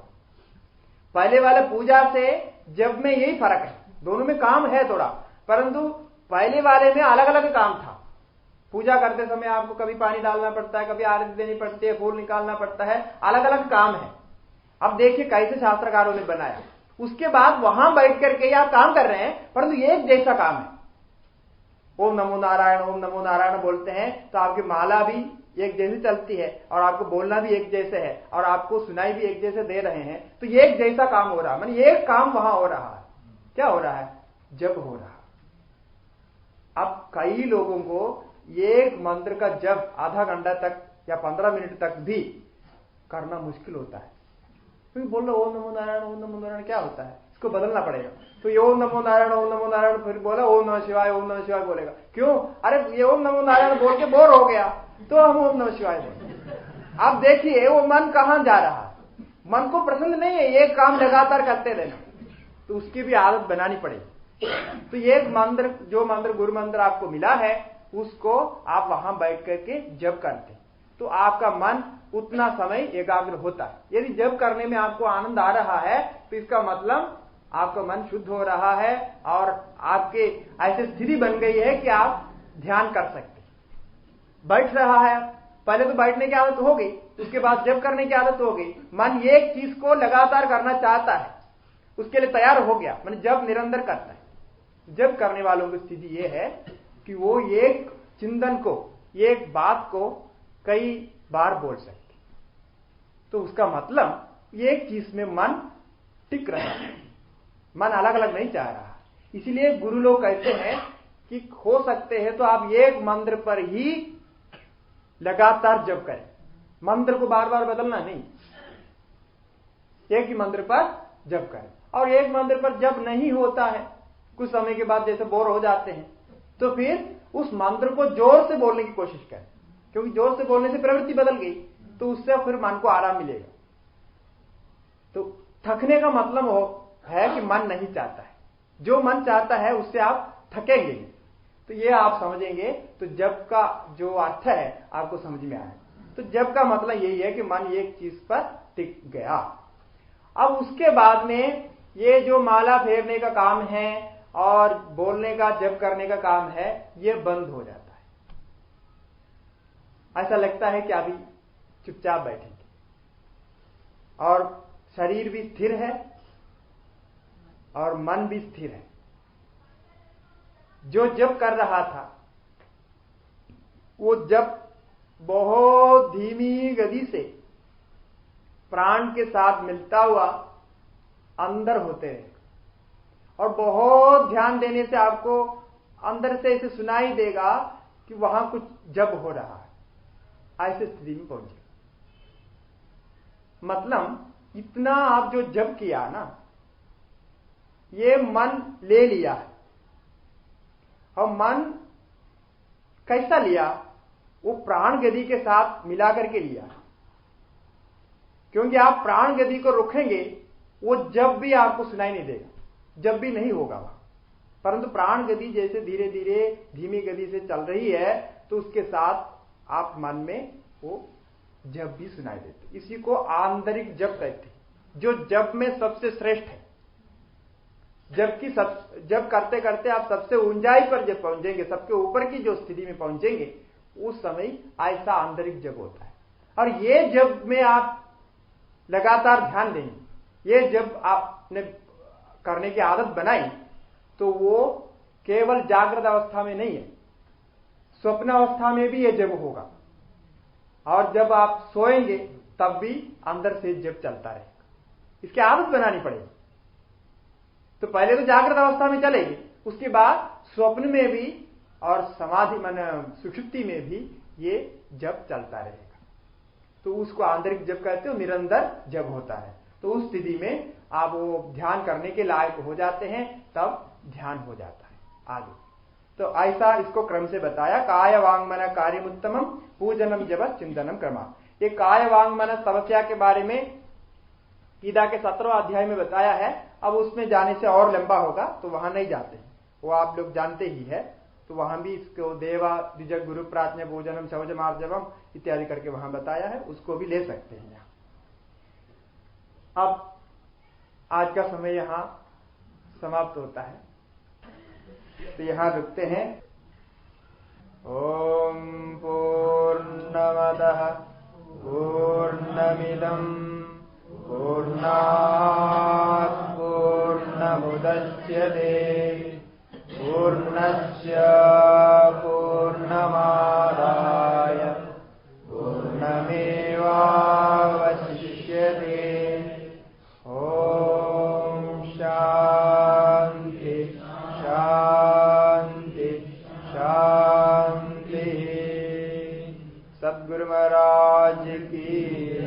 पहले वाले पूजा से जब में यही फर्क है, दोनों में काम है थोड़ा, परंतु पहले वाले में अलग अलग काम था। पूजा करते समय आपको कभी पानी डालना पड़ता है, कभी आरती देनी पड़ती है, फूल निकालना पड़ता है, अलग अलग काम है। अब देखिए कैसे शास्त्रकारों ने बनाया, उसके बाद वहां बैठ करके आप काम कर रहे हैं परंतु एक जैसा काम है। ओम नमो नारायण, ओम नमो नारायण बोलते हैं तो आपकी माला भी एक जैसी चलती है और आपको बोलना भी एक जैसे है और आपको सुनाई भी एक जैसे दे रहे हैं, तो एक जैसा काम हो रहा है, माने एक काम वहां हो रहा है। क्या हो रहा है? जप हो रहा है। अब कई लोगों को एक मंत्र का जप आधा घंटा तक या 15 मिनट तक भी करना मुश्किल होता है, क्योंकि बोल रहे ओम नमो नारायण क्या होता है, इसको बदलना पड़ेगा। तो ये ओम नमो नारायण, फिर बोला ओम नमः शिवाय बोलेगा। क्यों? अरे ये ओम नमो नारायण बोल के बोर हो गया, तो हम ओम नमः शिवाय बोले। आप देखिए वो मन कहां जा रहा है, मन को प्रसन्न नहीं है ये काम लगातार करते रहना, तो उसकी भी आदत बनानी पड़ेगी। तो ये मंत्र, जो मंत्र गुरु मंत्र आपको मिला है, उसको आप वहां बैठ करके जप करते हैं, तो आपका मन उतना समय एकाग्र होता है। यदि जप करने में आपको आनंद आ रहा है, तो इसका मतलब आपका मन शुद्ध हो रहा है और आपके ऐसी स्थिति बन गई है कि आप ध्यान कर सकते। बैठ रहा है, पहले तो बैठने की आदत हो गई, उसके बाद जप करने की आदत हो गई, मन एक चीज को लगातार करना चाहता है, उसके लिए तैयार हो गया, मैंने जप निरंतर करता है। जप करने वालों की स्थिति यह है कि वो एक चिंतन को, एक बात को कई बार बोल सकते, तो उसका मतलब एक चीज में मन टिक रहा है, मन अलग अलग नहीं चाह रहा। इसलिए गुरु लोग कहते हैं कि हो सकते हैं तो आप एक मंत्र पर ही लगातार जप करें, मंत्र को बार बार बदलना नहीं, एक ही मंत्र पर जप करें। और एक मंत्र पर जप नहीं होता है, कुछ समय के बाद जैसे बोर हो जाते हैं, तो फिर उस मंत्र को जोर से बोलने की कोशिश करें, क्योंकि जोर से बोलने से प्रवृत्ति बदल गई, तो उससे फिर मन को आराम मिलेगा। तो थकने का मतलब है कि मन नहीं चाहता है, जो मन चाहता है उससे आप थकेंगे। तो ये आप समझेंगे तो जप का जो अर्थ है आपको समझ में आए। तो जप का मतलब यही है कि मन एक चीज पर टिक गया। अब उसके बाद में ये जो माला फेरने का काम है और बोलने का, जप करने का काम है, ये बंद हो जाता है। ऐसा लगता है कि अभी चुपचाप बैठेंगे और शरीर भी स्थिर है और मन भी स्थिर है। जो जप कर रहा था वो जप बहुत धीमी गति से प्राण के साथ मिलता हुआ अंदर होते रहे, और बहुत ध्यान देने से आपको अंदर से ऐसे सुनाई देगा कि वहां कुछ जप हो रहा है, ऐसी स्थिति में पहुंचे। मतलब इतना आप जो जप किया ना, ये मन ले लिया है। और मन कैसा लिया? वो प्राण गति के साथ मिलाकर के लिया, क्योंकि आप प्राण गति को रोकेंगे वो जब भी आपको सुनाई नहीं देगा, जब भी नहीं होगा वहां। परंतु प्राण गति जैसे धीरे धीरे धीमी गति से चल रही है, तो उसके साथ आप मन में वो जब भी सुनाई देते। इसी को आंतरिक जप कहते हैं, जो जप में सबसे श्रेष्ठ है। जबकि जब करते करते आप सबसे ऊंचाई पर जब पहुंचेंगे, सबके ऊपर की जो स्थिति में पहुंचेंगे, उस समय ऐसा आंतरिक जप होता है। और ये जब में आप लगातार ध्यान देंगे, ये जब आपने करने की आदत बनाई, तो वो केवल जागृत अवस्था में नहीं है, स्वप्न अवस्था में भी ये जप होगा, और जब आप सोएंगे तब भी अंदर से जप चलता रहेगा। इसकी आदत बनानी पड़ेगी। तो पहले तो जागृत अवस्था में चलेगी, उसके बाद स्वप्न में भी और समाधि मन सुषुप्ति में भी ये जप चलता रहेगा। तो उसको आंतरिक जप कहते हो, निरंतर जप होता है। तो उस स्थिति में आप वो ध्यान करने के लायक हो जाते हैं, तब ध्यान हो जाता है आगे। तो ऐसा इसको क्रम से बताया। काय वांग मन कार्यमुत्तमम पूजनम जप चिंतनम क्रमा। ये काय वांग मन तपस्या के बारे में गीता के 17वें अध्याय में बताया है। अब उसमें जाने से और लंबा होगा, तो वहां नहीं जाते, वो आप लोग जानते ही है। तो वहां भी इसको देवा द्विज गुरु प्राज्ञ भोजनम शौच मार्जवम इत्यादि करके वहां बताया है, उसको भी ले सकते हैं यहाँ। अब आज का समय यहाँ समाप्त होता है, तो यहाँ रुकते हैं। ओम पूर्णमदः पूर्णमिदं पूर्णात् पूर्णमुदच्यते पूर्णस्य पूर्णमादाय पूर्णमेवावशिष्यते। ओम शांति शांति शांति। सद्गुरु महाराज की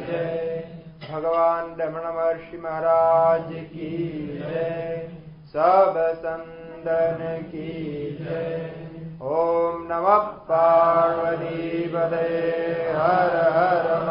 जय। भगवान रमण महर्षि महाराज की जय। सब संतन की जय। ओम नमः पार्वती पते हर हर